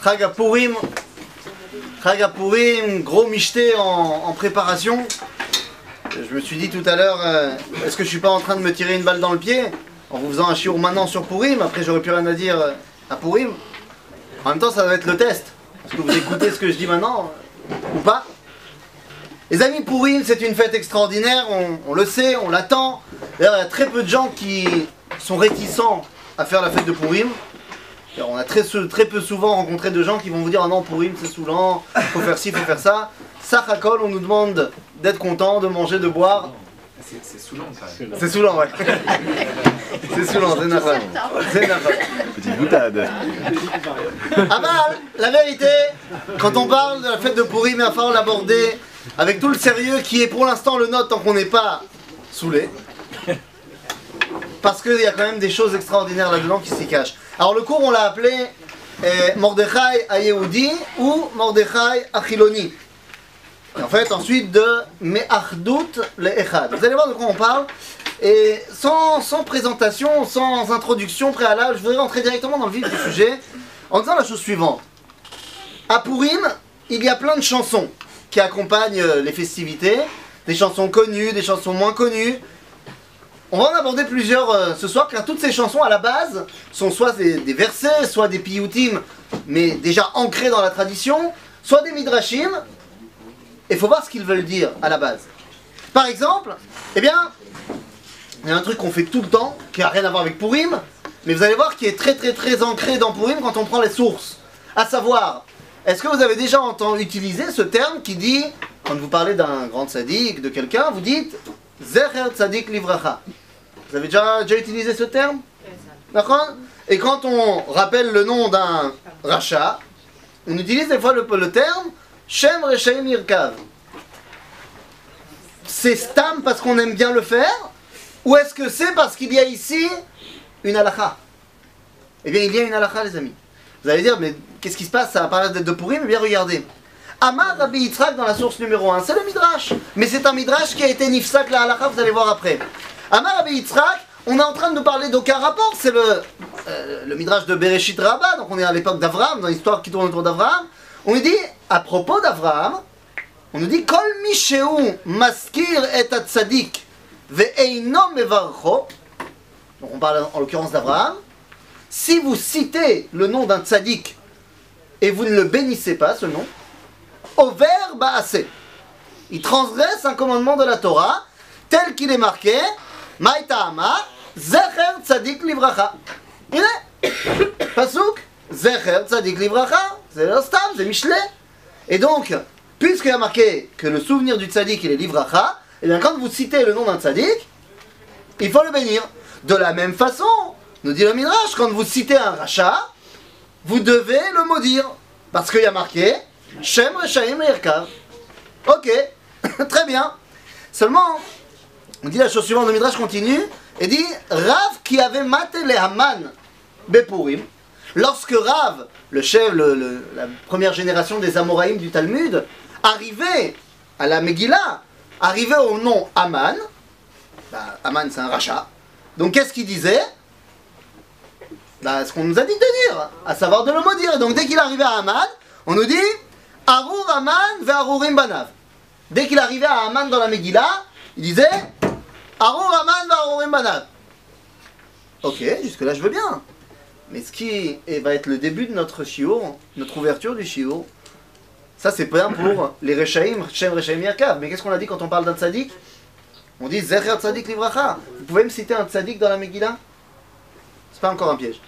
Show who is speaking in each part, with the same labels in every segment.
Speaker 1: Chag HaPurim, gros michté en préparation. Je me suis dit tout à l'heure, est-ce que je suis pas en train de me tirer une balle dans le pied en vous faisant un shiur maintenant sur Purim? Après j'aurais plus rien à dire à Purim. En même temps ça va être le test. Est-ce que vous écoutez ce que je dis maintenant ou pas? Les amis, Purim c'est une fête extraordinaire, on le sait, on l'attend. D'ailleurs il y a très peu de gens qui sont réticents à faire la fête de Purim. Alors, on a très peu souvent rencontré de gens qui vont vous dire ah non, Purim c'est saoulant, faut faire ci, faut faire ça. Sachakol, on nous demande d'être content, de manger, de boire.
Speaker 2: C'est saoulant quand même.
Speaker 1: C'est saoulant, ouais. C'est saoulant, c'est nafal. C'est nafal.
Speaker 3: Petite boutade.
Speaker 1: Ah bah, la vérité, quand on parle de la fête de Purim, il va falloir l'aborder avec tout le sérieux qui est pour l'instant le nôtre tant qu'on n'est pas saoulé. Parce qu'il y a quand même des choses extraordinaires là-dedans qui s'y cachent. Alors le cours, on l'a appelé Mordechai HaYehudi ou Mordechai HaChiloni. Et en fait, ensuite de Me'achdut le'Echad. Vous allez voir de quoi on parle. Et sans présentation, sans introduction préalable, je voudrais rentrer directement dans le vif du sujet en disant la chose suivante. À Purim, il y a plein de chansons qui accompagnent les festivités. Des chansons connues, des chansons moins connues. On va en aborder plusieurs ce soir, car toutes ces chansons à la base sont soit des versets, soit des piyutim, mais déjà ancrés dans la tradition, soit des midrashim. Et il faut voir ce qu'ils veulent dire à la base. Par exemple, eh bien, il y a un truc qu'on fait tout le temps, qui n'a rien à voir avec Purim, mais vous allez voir qui est très ancré dans Purim quand on prend les sources. À savoir, est-ce que vous avez déjà entendu utiliser ce terme qui dit, quand vous parlez d'un grand tzaddik, de quelqu'un, vous dites Zecher Tzadik Livracha. Vous avez déjà utilisé ce terme? D'accord? Et quand on rappelle le nom d'un rachat, on utilise des fois le terme Shem Reshaim Yirkav. C'est stam parce qu'on aime bien le faire? Ou est-ce que c'est parce qu'il y a ici une halakha? Eh bien, il y a une halakha, les amis. Vous allez dire, mais qu'est-ce qui se passe? Ça va parler de Purim? Eh bien, regardez. Amar Rabbi Yitzhak dans la source numéro 1, c'est le Midrash. Mais c'est un Midrash qui a été nifsak la halakha, vous allez voir après. Amar Rabbi Yitzhak, on est en train de nous parler d'aucun rapport, c'est le Midrash de Bereshit Rabbah, donc on est à l'époque d'Avraham, dans l'histoire qui tourne autour d'Avraham. On nous dit, à propos d'Avraham, on nous dit Kol Misheu Maskir et Tzadik Ve'eino Mevarcho. Donc on parle en l'occurrence d'Avraham. Si vous citez le nom d'un tzaddik et vous ne le bénissez pas, ce nom, Over Ba'ase, il transgresse un commandement de la Torah tel qu'il est marqué Maïta'ama Zecher Tzadik Livracha. Il est Pasuk Zecher Tzadik Livracha, c'est le Stam, c'est Michelet. Et donc, puisqu'il y a marqué que le souvenir du Tzadik il est Livracha, et bien quand vous citez le nom d'un Tzadik, il faut le bénir. De la même façon, nous dit le Midrash, quand vous citez un rachat, vous devez le maudire. Parce qu'il y a marqué Shem Reshaim Yirkav. Ok, très bien. Seulement, on dit la chose suivante, le Midrash continue, et dit Rav qui avait maté les Haman Bepurim. Lorsque Rav, le chef, la première génération des Amoraïm du Talmud, arrivait à la Megillah, arrivait au nom Haman, bah, Haman c'est un rachat, donc qu'est-ce qu'il disait? Bah, ce qu'on nous a dit de dire, à savoir de le maudire. Donc dès qu'il arrivait à Haman, on nous dit Arur Haman ve'arurim banav. Dès qu'il arrivait à Haman dans la Megillah, il disait Arur Haman ve'arurim banav. Ok, jusque là je veux bien. Mais ce qui va être le début de notre shiur, notre ouverture du shiur, ça c'est bien pour les Reshaim, Shem Reshaim Yirkav. Mais qu'est-ce qu'on a dit quand on parle d'un tzaddik? On dit Zecher Tzadik Livracha. Vous pouvez me citer un tzaddik dans la Megillah? C'est pas encore un piège.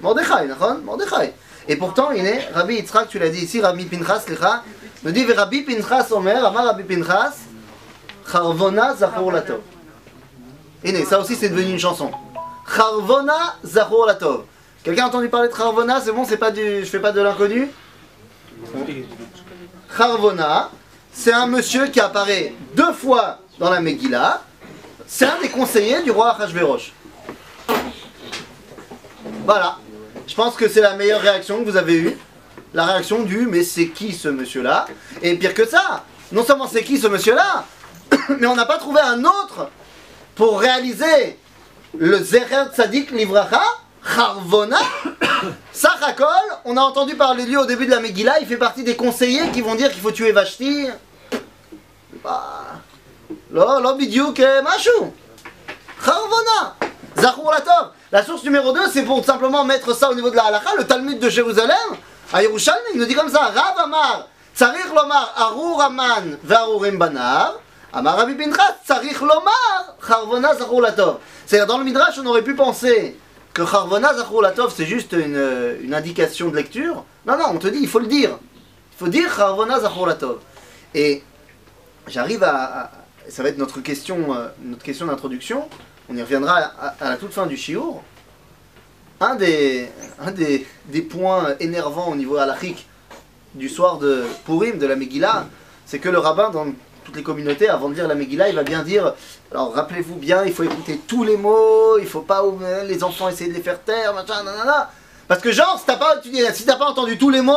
Speaker 1: Mordechai, d'accord? Mordechai. Et pourtant, il est Rabbi Yitzhak, tu l'as dit ici, Rabbi Pinchas, nous dit Rabbi Pinchas Omer, Amar Rabbi Pinchas, Charvona Zachor Latov. Et ça aussi c'est devenu une chanson. Charvona Zachor Latov. Quelqu'un a entendu parler de Charvona? C'est bon, c'est pas je fais pas de l'inconnu? Charvona, c'est un monsieur qui apparaît 2 fois dans la Megillah. C'est un des conseillers du roi Achashverosh. Voilà. Je pense que c'est la meilleure réaction que vous avez eue. La réaction du mais c'est qui ce monsieur-là? Et pire que ça, non seulement c'est qui ce monsieur-là, mais on n'a pas trouvé un autre pour réaliser le Zecher Tzadik Livracha, Charvona, Sachakol, on a entendu parler de lui au début de la Megillah, il fait partie des conseillers qui vont dire qu'il faut tuer Vashti. Lo bidiuk mashou. Charvona. Zachor latov. La source numéro 2, c'est pour simplement mettre ça au niveau de la halakha, le Talmud de Jérusalem. À Yerushalmi, il nous dit comme ça, Rav Amar, Tsarich lomar, Arur Aman, Ve'arurim Banav. Amar Rabbi Pinchas, Tsarich lomar, Charvona Zachor latov. C'est-à-dire, dans le Midrash, on aurait pu penser que Charvona Zachor latov, c'est juste une indication de lecture. Non, non, on te dit, il faut le dire. Il faut dire Charvona Zachor latov. Et j'arrive ça va être notre question d'introduction. On y reviendra à la toute fin du shiur. Un des points énervants au niveau halachique du soir de Purim, de la Megillah, c'est que le rabbin, dans toutes les communautés, avant de lire la Megillah, il va bien dire, alors rappelez-vous bien, il faut écouter tous les mots, il faut pas les enfants essayer de les faire taire, machin, nanana. Parce que genre, si t'as pas entendu tous les mots,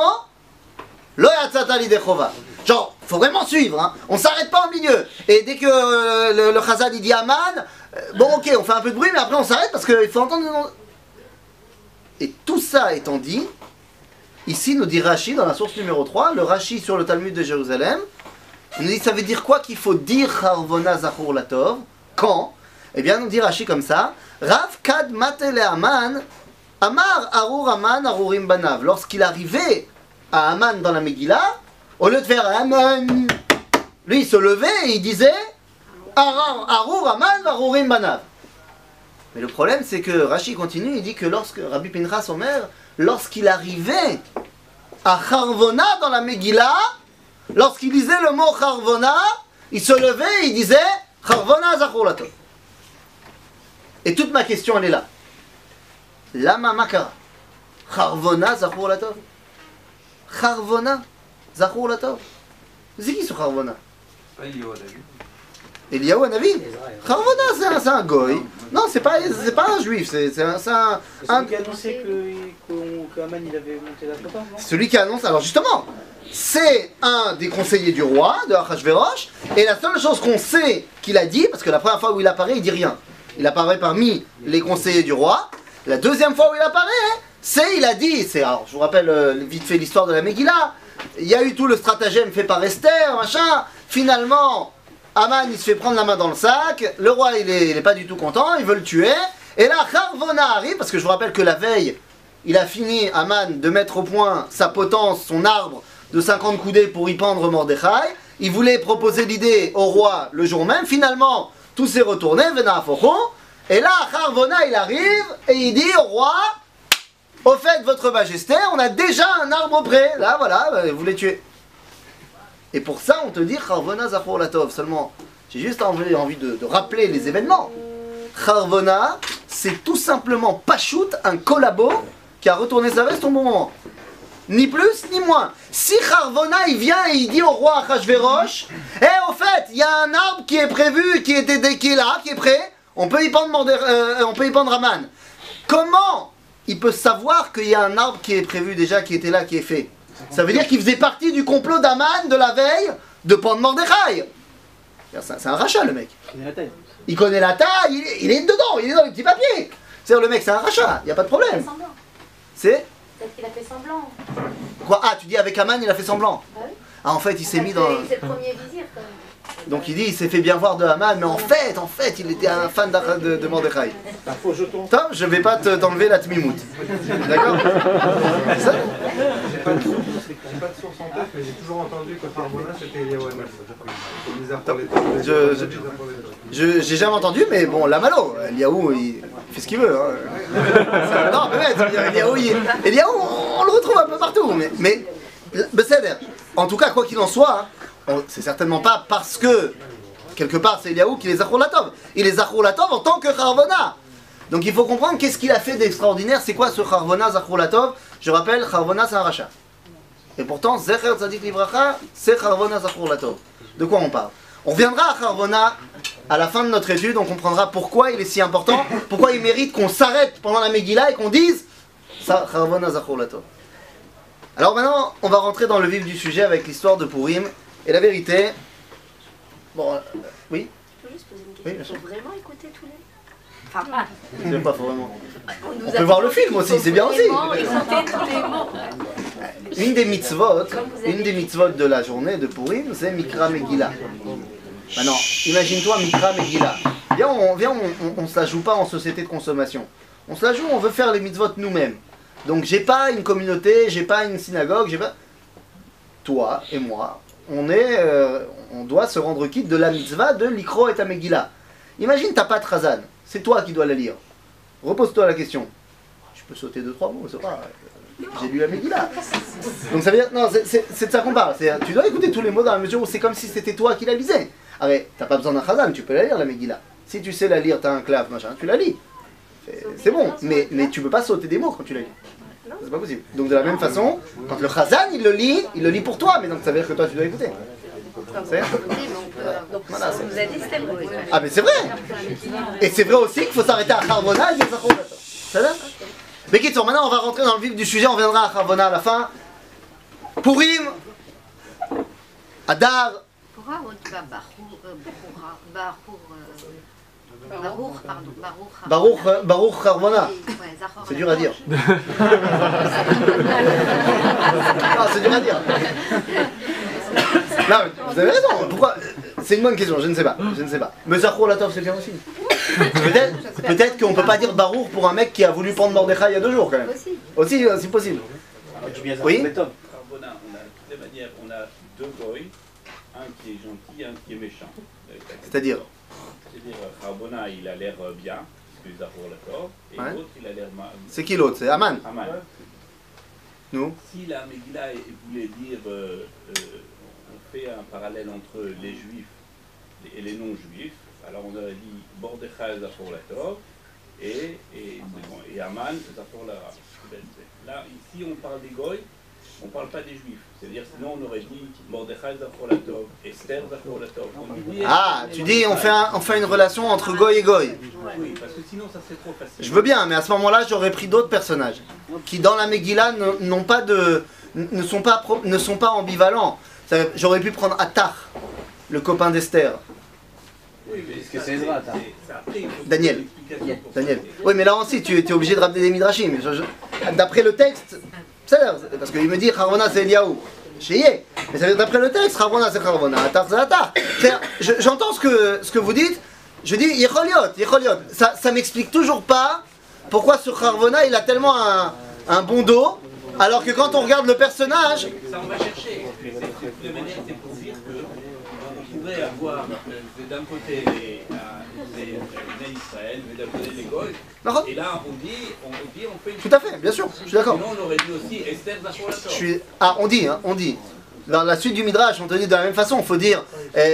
Speaker 1: lo yatzata lidechova. Genre, faut vraiment suivre, hein. On s'arrête pas au milieu. Et dès que le Chazal il dit Aman, bon ok, on fait un peu de bruit, mais après on s'arrête parce qu'il faut entendre le nom. Et tout ça étant dit, ici nous dit Rashi dans la source numéro 3, le Rashi sur le Talmud de Jérusalem, il nous dit ça veut dire quoi qu'il faut dire Charvona Zachor latov, quand? Eh bien nous dit Rashi comme ça, Rav kad matele Aman, Amar Arur Aman Arurim Banav. Lorsqu'il arrivait à Aman dans la Megillah, au lieu de faire Aman, lui il se levait et il disait Arur Aman Arurim Banav. Mais le problème c'est que Rashi continue, il dit que lorsque Rabbi Pinchas Omer, lorsqu'il arrivait à Charvona dans la Megillah, lorsqu'il disait le mot Charvona, il se levait et il disait Charvona Zachor latov. Et toute ma question elle est là. Lama makara Charvona Zachor latov. Charvona Zachor latov. C'est qui ce Charvona? Eliyahu Hanavi. Charvona c'est un goy. Non, c'est pas un juif, c'est un
Speaker 3: celui qui a annoncé qu'Aman il avait monté la copa, non?
Speaker 1: Celui qui annonce, alors justement, c'est un des conseillers du roi, de Achashverosh, et la seule chose qu'on sait qu'il a dit, parce que la première fois où il apparaît, il dit rien. Il apparaît parmi les conseillers du roi. La deuxième fois où il apparaît, il a dit, alors je vous rappelle vite fait l'histoire de la Megillah, il y a eu tout le stratagème fait par Esther, machin, finalement, Aman il se fait prendre la main dans le sac, le roi il est pas du tout content, il veut le tuer, et là Charvona arrive, parce que je vous rappelle que la veille, il a fini, Aman, de mettre au point sa potence, son arbre de 50 coudées pour y pendre Mordechai, il voulait proposer l'idée au roi le jour même, finalement tout s'est retourné, et là Charvona il arrive, et il dit au roi, au fait votre majesté, on a déjà un arbre prêt, là voilà, vous les tuez. Et pour ça, on te dit Charvona Zachor latov. Seulement, j'ai juste envie de rappeler les événements. Charvona, c'est tout simplement Pachout, un collabo qui a retourné sa veste au bon moment. Ni plus, ni moins. Si Charvona, il vient et il dit au roi Achashverosh, au fait, il y a un arbre qui est prévu, qui est là, qui est prêt, on peut y pendre Aman. Comment il peut savoir qu'il y a un arbre qui est prévu déjà, qui était là, qui est fait? Ça veut dire qu'il faisait partie du complot d'Aman de la veille de pendre Mordechai. C'est un rachat le mec. Il connaît la taille, il est dedans, il est dans les petits papiers. C'est-à-dire le mec c'est un rachat, il n'y a pas de problème. C'est
Speaker 4: Peut-être qu'il a fait semblant.
Speaker 1: Quoi? Ah, tu dis avec Aman il a fait semblant?
Speaker 4: Ah oui.
Speaker 1: Ah en fait il s'est mis dans...
Speaker 4: C'est le premier vizir quand même.
Speaker 1: Donc il dit il s'est fait bien voir de Haman, mais en fait il était un fan de Mordechai.
Speaker 3: Un faux jeton.
Speaker 1: Tom, je vais pas t'enlever la tmimout. D'accord? C'est ça?
Speaker 5: J'ai pas de source en tête, mais j'ai toujours entendu que Charvona c'était Eliyahu Hanavi.
Speaker 1: J'ai jamais entendu, mais bon, la malo, Eliyahu il fait ce qu'il veut. Hein. Non, peut-être, Eliyahu, on le retrouve un peu partout, mais en tout cas, quoi qu'il en soit, hein, c'est certainement pas parce que, quelque part, c'est Eliyahu qui les Zachor latov. Il les Zachor latov en tant que Charvona. Donc il faut comprendre qu'est-ce qu'il a fait d'extraordinaire, c'est quoi ce Charvona Zachor latov? Je rappelle, Charvona c'est un rachat. Et pourtant, Zecher Tzadik Livracha, c'est Charvona Zachor latov. De quoi on parle? On reviendra à Charvona à la fin de notre étude, on comprendra pourquoi il est si important, pourquoi il mérite qu'on s'arrête pendant la Megillah et qu'on dise Charvona Zachor latov. Alors maintenant, on va rentrer dans le vif du sujet avec l'histoire de Purim. Et la vérité... Bon, oui?
Speaker 4: Je peux juste poser une question.
Speaker 1: Oui, bien sûr.
Speaker 4: Il faut vraiment écouter tous les...
Speaker 1: C'est pas vraiment. On peut voir le film aussi, c'est bien aussi. Une des mitzvot de la journée de Purim, c'est Mikra Megillah. Maintenant, imagine-toi Mikra Megillah. Viens, on se la joue pas en société de consommation. On se la joue, on veut faire les mitzvot nous-mêmes. Donc j'ai pas une communauté, j'ai pas une synagogue, j'ai pas... Toi et moi, on doit se rendre quitte de la mitzvah de l'Ikro et ta Megillah. Imagine t'as pas de Chazan, c'est toi qui dois la lire. Repose-toi la question. Je peux sauter 2-3 mots, c'est pas... J'ai lu la Megillah. Donc ça veut dire... Non, c'est de ça qu'on parle. Tu dois écouter tous les mots dans la mesure où c'est comme si c'était toi qui la lisais. Ah mais t'as pas besoin d'un Chazan, tu peux la lire la Megillah. Si tu sais la lire, t'as un clave, machin, tu la lis. C'est bon, mais tu peux pas sauter des mots quand tu la lis. C'est pas possible. Donc de la même façon, quand le Chazan il le lit pour toi, mais donc ça veut dire que toi tu dois écouter. C'est voilà,
Speaker 6: on nous a dit c'était vrai.
Speaker 1: ah mais c'est vrai. Et c'est vrai aussi qu'il faut s'arrêter à Charbona et Zachor Latov. Ça va? Mais quitte, maintenant on va rentrer dans le vif du sujet, on viendra à Charbona à la fin. Purim, Adar.
Speaker 6: Pourra ou pas
Speaker 1: Baruch Charbona. C'est dur à dire. Ah, c'est dur à dire. Non, mais vous avez raison. Pourquoi? C'est une bonne question, je ne sais pas. Mais Zachor Latov, c'est bien aussi. Peut-être qu'on ne peut pas dire Baruch pour un mec qui a voulu prendre Mordechai il y a 2 jours quand même. Aussi, c'est possible. Oui.
Speaker 7: On a, de toutes les manières, on a 2 goy, un qui est gentil, un qui est méchant.
Speaker 1: C'est-à-dire
Speaker 7: Charbona, il a l'air bien, parce que Zachor Latov, et l'autre, il a l'air mal.
Speaker 1: C'est qui l'autre? C'est Aman. Nous.
Speaker 7: Si la Megillah voulait dire, on fait un parallèle entre les juifs et les non-juifs, alors on aurait dit Mordechai Zachor Latov et Aman Zachor Lara. Là, ici, on parle des goy, on ne parle pas des juifs. C'est-à-dire, sinon, on aurait dit Mordechai Zachor Latov, Esther Zachor Latov.
Speaker 1: Ah, tu dis, on fait une relation entre goy et goy.
Speaker 7: Oui, parce que sinon, ça serait trop facile.
Speaker 1: Je veux bien, mais à ce moment-là, j'aurais pris d'autres personnages qui, dans la Megillah, ne sont pas ambivalents. J'aurais pu prendre Attar, le copain d'Esther.
Speaker 7: Oui, mais
Speaker 3: Est-ce que c'est Ezra, ça
Speaker 1: Daniel. Oui, mais là aussi, tu es obligé de ramener des midrashim. D'après le texte, parce qu'il me dit Charbona c'est Eliaou. Chéyé. Mais ça veut dire d'après le texte, Charbona c'est Charbona, Attar c'est Attar. J'entends ce que vous dites. Je dis Yecholiot. Ça m'explique toujours pas pourquoi ce Charbona il a tellement un bon dos, alors que quand on regarde le personnage.
Speaker 7: Ça, on va chercher. De manière, c'est pour dire qu'on pourrait avoir d'un côté les Israël, mais d'un côté les Goy. Et là, on fait une...
Speaker 1: Tout à fait, bien sûr, je suis d'accord.
Speaker 7: Sinon, on aurait dit aussi Esther Zachor Latov.
Speaker 1: Ah, on dit. Dans la suite du Midrash, on te dit de la même façon, il faut dire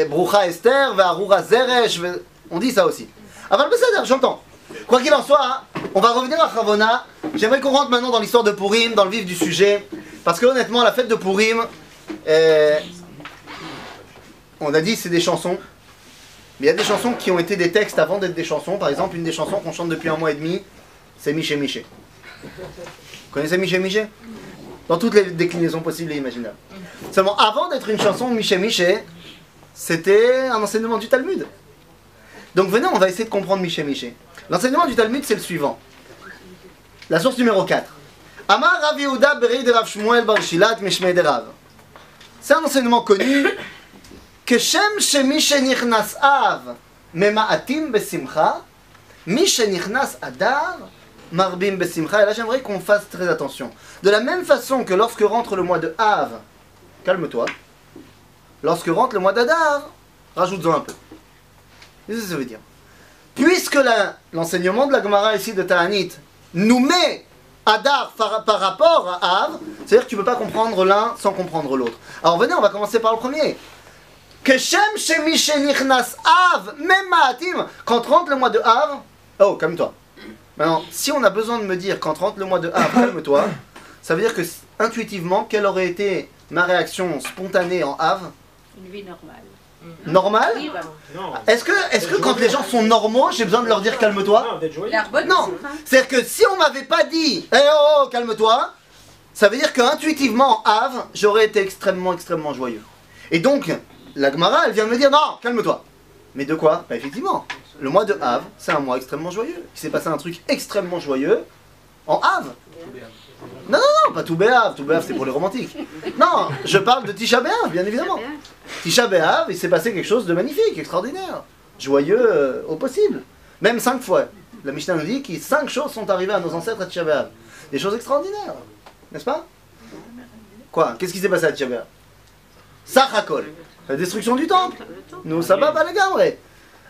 Speaker 1: Brucha Esther, Ve'arura Zeresh, on dit ça aussi. Avant le Seder, j'entends. Quoi qu'il en soit, on va revenir à Charbona. J'aimerais qu'on rentre maintenant dans l'histoire de Purim, dans le vif du sujet. Parce que honnêtement, la fête de Purim, on a dit c'est des chansons. Mais il y a des chansons qui ont été des textes avant d'être des chansons. Par exemple, une des chansons qu'on chante depuis 1 mois et demi, c'est Miché Miché. Vous connaissez Miché Miché? Dans toutes les déclinaisons possibles et imaginables. Seulement, avant d'être une chanson, Miché Miché, c'était un enseignement du Talmud. Donc venez, on va essayer de comprendre Miché Miché. L'enseignement du Talmud, c'est le suivant. La source numéro 4. Amar Rav Yehuda berei de Rav Shmuel bar Shilat mishmei de Rav. C'est un enseignement connu. כשם שמי שנכנס אב ממעטים בשמחה, מי שנכנס אדר מרבים בשמחה. Et là j'aimerais qu'on fasse très attention. De la même façon que lorsque rentre le mois de Av, calme-toi, lorsque rentre le mois d'Adar, rajoute-en un peu. Qu'est-ce que ça veut dire? Puisque l'enseignement de la Gemara ici de Ta'anit nous met Adar par rapport à Av, c'est-à-dire que tu ne peux pas comprendre l'un sans comprendre l'autre. Alors venez, on va commencer par le premier. Keshem shemi shenichnas Av memaatim. Quand rentre le mois de Av, oh, calme-toi. Maintenant, si on a besoin de me dire quand rentre le mois de Av, calme-toi, ça veut dire que intuitivement, quelle aurait été ma réaction spontanée en Av?
Speaker 6: Une vie normale.
Speaker 1: Normal? Est-ce que quand les gens sont normaux, j'ai besoin de leur dire calme-toi? Non. C'est-à-dire que si on m'avait pas dit oh, calme-toi, ça veut dire qu'intuitivement en Av, j'aurais été extrêmement joyeux. Et donc, la Gemara, elle vient me dire non, calme-toi. Mais de quoi? Bah effectivement, le mois de Av, c'est un mois extrêmement joyeux. Il s'est passé un truc extrêmement joyeux en Av. Non, pas tout Béav c'est pour les romantiques. Non, je parle de Tisha B'Av, bien évidemment. Tisha B'Av, il s'est passé quelque chose de magnifique, extraordinaire, joyeux au possible. Même 5 fois. La Mishnah nous dit que 5 choses sont arrivées à nos ancêtres à Tisha B'Av. Des choses extraordinaires, n'est-ce pas? Quoi? Qu'est-ce qui s'est passé à Tisha B'Av? Sachakol, la destruction du temple. Nous, ça va pas les gars, ouais.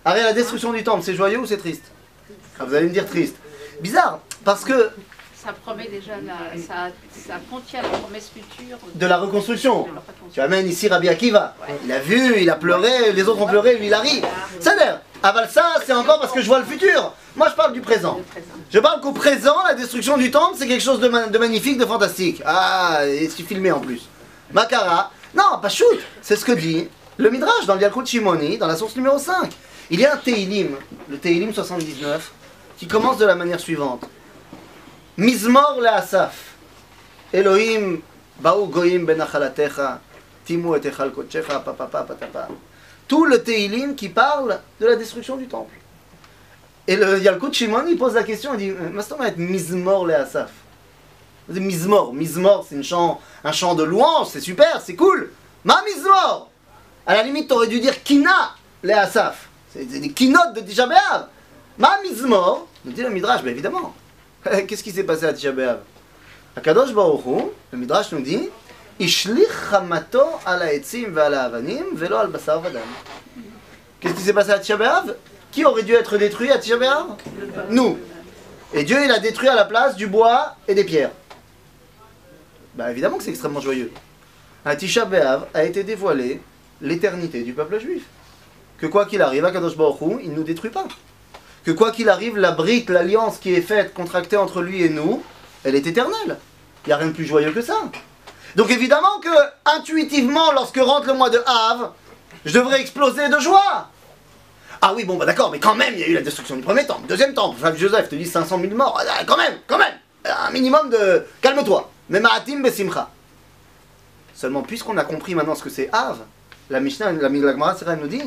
Speaker 1: Arrête, la destruction du temple, c'est joyeux ou c'est triste? Ah, vous allez me dire triste. Bizarre, parce que
Speaker 6: Ça promet déjà, ça contient la promesse future
Speaker 1: de la reconstruction.
Speaker 6: de la reconstruction.
Speaker 1: Tu amènes ici Rabbi Akiva. Il a vu, il a pleuré, les autres ont pleuré, lui il a ri. Ça l'air. Aval ça, c'est encore parce que je vois le futur. Moi je parle du présent.
Speaker 6: Le présent.
Speaker 1: Je parle qu'au présent, la destruction du temple, c'est quelque chose de magnifique, de fantastique. Ah, et c'est filmé en plus. Makara. Non, pas shoot. C'est ce que dit le Midrash dans le Yalkut Shimoni, dans la source numéro 5. Il y a un Teilim, le Teilim 79, qui commence de la manière suivante. Mizmor le'asaf. Elohim, ba'u goyim benachalatecha, timu et echal kodechecha, papapa, patapa. Tout le Teilim qui parle de la destruction du temple. Et le Yalkut Shimon, il pose la question, il dit, Mastoma est Mizmor le'asaf. Mizmor, c'est un chant de louange, c'est super, c'est cool. Ma Mizmor. À la limite, t'aurais dû dire Kina le'asaf. C'est des kinotes de Tisha B'Av. Ma Mizmor, nous dit le Midrash, bien évidemment. Qu'est-ce qui s'est passé à Tisha B'Av? Akadosh Baruch Hu, le Midrash nous dit, Ishlich chamato ala etzim ve'ala avanim ve'lo al basar vadam. Qu'est-ce qui s'est passé à Tisha B'Av? Qui aurait dû être détruit à Tisha B'Av? Nous. Et Dieu, il a détruit à la place du bois et des pierres. Bah évidemment que c'est extrêmement joyeux. À Tisha B'Av a été dévoilée l'éternité du peuple juif. Que quoi qu'il arrive, Akadosh Baruch Hu, il ne nous détruit pas. Que quoi qu'il arrive, la brite, l'alliance qui est faite, contractée entre lui et nous, elle est éternelle. Il n'y a rien de plus joyeux que ça. Donc évidemment que, intuitivement, lorsque rentre le mois de Av, je devrais exploser de joie. Ah oui, bon, bah d'accord, mais quand même, il y a eu la destruction du premier temple. Deuxième temple, Flav Joseph te dit 500 000 morts. Ah, quand même, un minimum de... Calme-toi. Mais Ma'atim Besimcha. Seulement, puisqu'on a compris maintenant ce que c'est Av, la Mishnah, la Gemara Sera nous dit...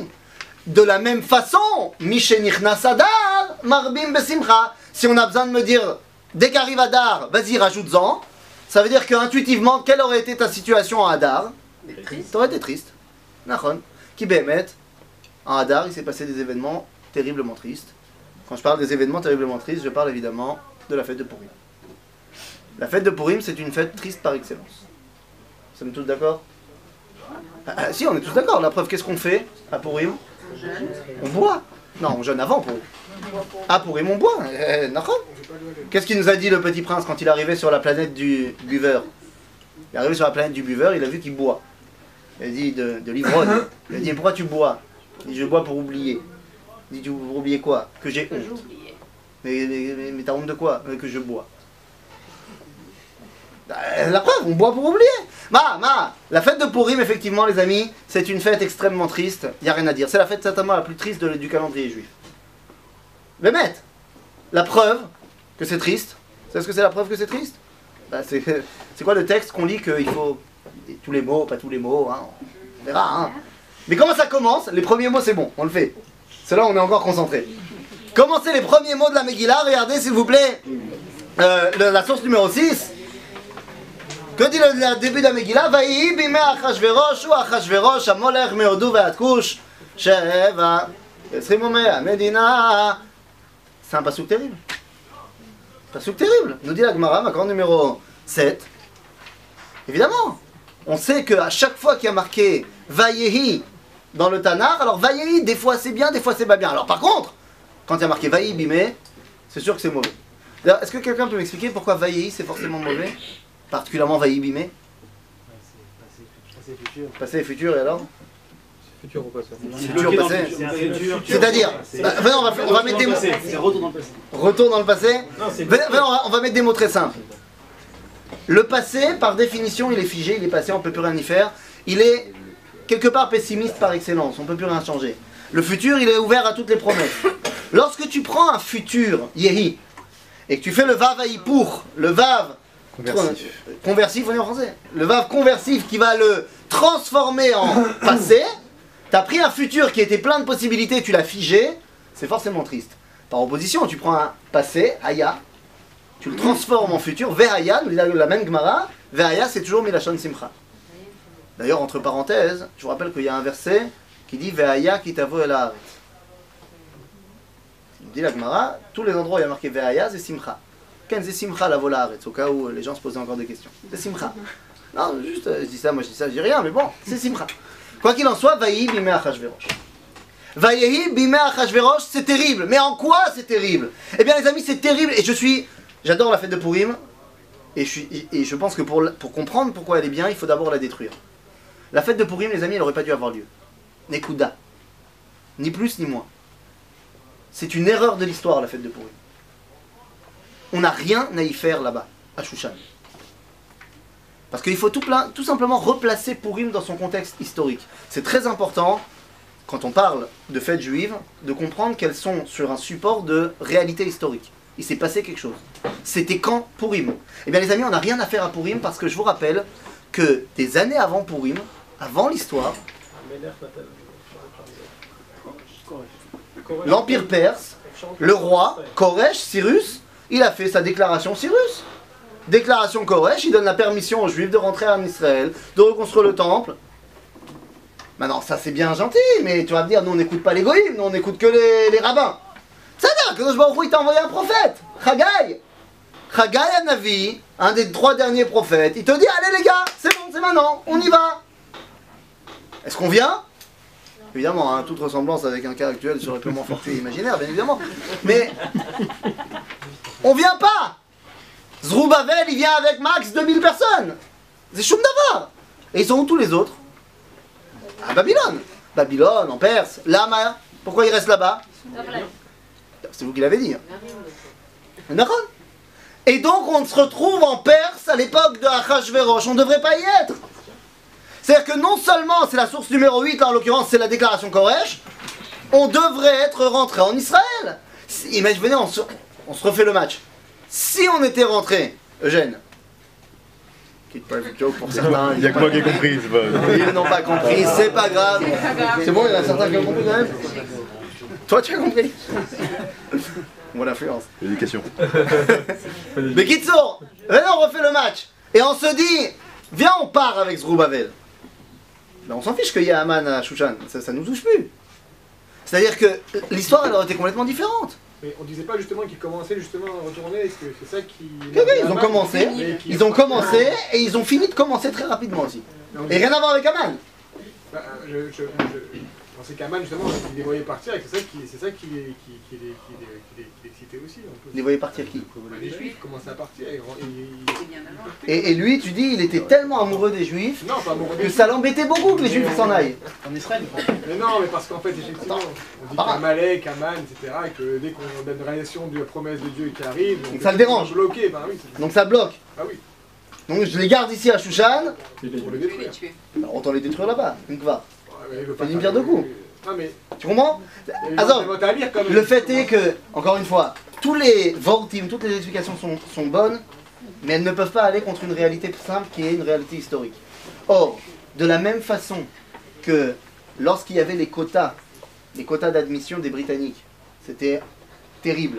Speaker 1: De la même façon, Mishenichnas Adar, Marbim Besimcha. Si on a besoin de me dire, dès qu'arrive Adar, vas-y, rajoute-en, ça veut dire qu'intuitivement, quelle aurait été ta situation en Adar? T'aurais été triste. Nachon. Qui bémet, en Adar, il s'est passé des événements terriblement tristes. Quand je parle des événements terriblement tristes, je parle évidemment de la fête de Purim. La fête de Purim, c'est une fête triste par excellence. Nous sommes tous d'accord? Si, on est tous d'accord. La preuve, qu'est-ce qu'on fait à Purim? On boit. Non, on jeûne avant Purim. Ah, Purim, on boit. Qu'est-ce qu'il nous a dit le petit prince quand il est arrivé sur la planète du buveur? Il est arrivé sur la planète du buveur, il a vu qu'il boit. Il a dit de l'ivrogne. Il a dit, pourquoi tu bois? Il dit, je bois pour oublier. Il dit, pour oublier quoi? Que j'ai honte. Mais t'as honte de quoi? Que je bois. La preuve, on boit pour oublier. La fête de Purim, effectivement, les amis, c'est une fête extrêmement triste. Il n'y a rien à dire. C'est la fête certainement la plus triste du calendrier juif. Mais la preuve que c'est triste. C'est ce que c'est la preuve que c'est triste? C'est quoi le texte qu'on lit qu'il faut... Tous les mots, pas tous les mots, hein, on verra. Hein. Mais comment ça commence? Les premiers mots, c'est bon, on le fait. C'est là où on est encore concentré. Commencez les premiers mots de la Megillah. Regardez, s'il vous plaît, la source numéro 6. Que dit le début de la Megillah? Vaïhi bimei Achashverosh ou Achashverosh amolech meodu ve'atkush sheva esrimomei amedina. C'est un pasouk terrible. Pasouk terrible. Nous dit la Gemara, Makor numéro 7. Évidemment, on sait qu'à chaque fois qu'il y a marqué Vaïhi dans le Tanakh, alors Vaïhi, des fois c'est bien, des fois c'est pas bien. Alors par contre, quand il y a marqué Vaïhi bimei, c'est sûr que c'est mauvais. D'ailleurs, est-ce que quelqu'un peut m'expliquer pourquoi Vaïhi c'est forcément mauvais? Particulièrement Vaïhi bimei. Passé et futur, et alors?
Speaker 5: Futur ou passé?
Speaker 1: Futur, passé. C'est-à-dire, on va mettre des mots.
Speaker 3: C'est retour dans le passé.
Speaker 1: Retour dans le passé. On va mettre des mots très simples. Le passé, par définition, il est figé, il est passé, on ne peut plus rien y faire. Il est quelque part pessimiste par excellence, on ne peut plus rien changer. Le futur, il est ouvert à toutes les promesses. Lorsque tu prends un futur, Yehi, et que tu fais le Vav Haïpour, le Vav conversif, on dit en français. Le Vav conversif qui va le transformer en passé. Tu as pris un futur qui était plein de possibilités, tu l'as figé. c'est forcément triste. Par opposition, tu prends un passé, Haya, tu le transformes en futur, Vehaya, nous dit la même Gemara, Vehaya c'est toujours Milachon Simcha. D'ailleurs, entre parenthèses, je vous rappelle qu'il y a un verset qui dit Vehaya kitavo el haaretz. Il dit la Gemara, tous les endroits où il y a marqué Vehaya, c'est Simcha. Ken c'est Simcha la vola haaretz, au cas où les gens se posaient encore des questions. C'est Simcha. Non, juste, je dis ça, moi je dis ça, je dis rien, mais bon, c'est Simcha. Quoi qu'il en soit, Vayehi bimei Achashverosh. Vayehi bimei Achashverosh, c'est terrible. Mais en quoi c'est terrible? Eh bien les amis, c'est terrible, et j'adore la fête de Purim, et je pense que pour comprendre pourquoi elle est bien, il faut d'abord la détruire. La fête de Purim, les amis, elle n'aurait pas dû avoir lieu. Nekuda. Ni plus ni moins. C'est une erreur de l'histoire, la fête de Purim. On n'a rien à y faire là-bas, à Shushan. Parce qu'il faut tout simplement replacer Purim dans son contexte historique. C'est très important, quand on parle de fêtes juives, de comprendre qu'elles sont sur un support de réalité historique. Il s'est passé quelque chose. C'était quand Purim? Eh bien les amis, on n'a rien à faire à Purim parce que je vous rappelle que des années avant Purim, avant l'histoire, l'Empire perse, le roi, Koresh, Cyrus, il a fait sa déclaration Cyrus. Déclaration Koresh, il donne la permission aux Juifs de rentrer en Israël, de reconstruire le temple. Maintenant, ça c'est bien gentil, mais tu vas me dire, nous on n'écoute pas les goïms, nous on n'écoute que les rabbins. C'est-à-dire que Kadosh Baruch Hu, il t'a envoyé un prophète, Chagai. Chagai Hanavi, un des 3 derniers prophètes, il te dit, allez les gars, c'est bon, c'est maintenant, on y va. Est-ce qu'on vient? Évidemment, hein, toute ressemblance avec un cas actuel serait purement fortuit et imaginaire, bien évidemment. Mais, on vient pas. Zroubavel, il vient avec max 2000 personnes. C'est Choum Davar. Et ils sont où tous les autres? À Babylone. Babylone, en Perse. Lama, pourquoi ils restent là-bas? C'est vous qui l'avez dit. D'accord? Et donc on se retrouve en Perse à l'époque de Achashverosh. On ne devrait pas y être. C'est-à-dire que non seulement c'est la source numéro 8, là en l'occurrence c'est la déclaration Koresh, on devrait être rentré en Israël. Imaginez, on se refait le match. Si on était rentré, Eugène, quitte pas le joke pour certains.
Speaker 8: Il n'y a que moi qui ai compris.
Speaker 1: Ils n'ont pas compris, c'est pas grave. C'est bon, il y en a certains qui ont compris quand même. Toi tu as compris. Mon influence.
Speaker 8: L'éducation.
Speaker 1: Mais Kitsour, on refait le match. Et on se dit, viens on part avec Zroubavel. Ben on s'en fiche qu'il y a Aman à Shushan, ça nous touche plus. C'est-à-dire que l'histoire elle aurait été complètement différente.
Speaker 5: Mais on disait pas justement qu'ils commençaient justement à retourner, est-ce que c'est ça qui...
Speaker 1: Ils ont commencé et ils ont fini de commencer très rapidement aussi. Et rien à voir avec Aman.
Speaker 5: Bah, je pensais qu'Aman justement, il les voyait partir et c'est ça qui les excitait aussi.
Speaker 1: Il les voyait partir qui?
Speaker 5: Les Juifs commençaient à partir
Speaker 1: et lui, tu dis, il était tellement amoureux des Juifs
Speaker 5: non, pas amoureux
Speaker 1: que ça l'embêtait beaucoup que les Juifs s'en aillent.
Speaker 3: En Israël,
Speaker 5: mais non, mais parce qu'en fait, effectivement, on dit qu'Amalek, Aman, etc., et que dès qu'on a une réalisation de la promesse de Dieu qui arrive,
Speaker 1: donc ça le dérange.
Speaker 5: Bloqué, bah, oui,
Speaker 1: donc ça bloque.
Speaker 5: Ah oui.
Speaker 1: Donc je les garde ici à Shushan.
Speaker 5: Pour les détruire.
Speaker 1: Alors, autant les détruire là-bas, une kva.
Speaker 5: Pas
Speaker 1: une pierre de coups.
Speaker 5: Non, mais...
Speaker 1: Tu comprends? Le fait est que, encore une fois, tous les vortim, toutes les explications sont bonnes, mais elles ne peuvent pas aller contre une réalité simple qui est une réalité historique. Or, de la même façon que lorsqu'il y avait les quotas d'admission des Britanniques, c'était terrible.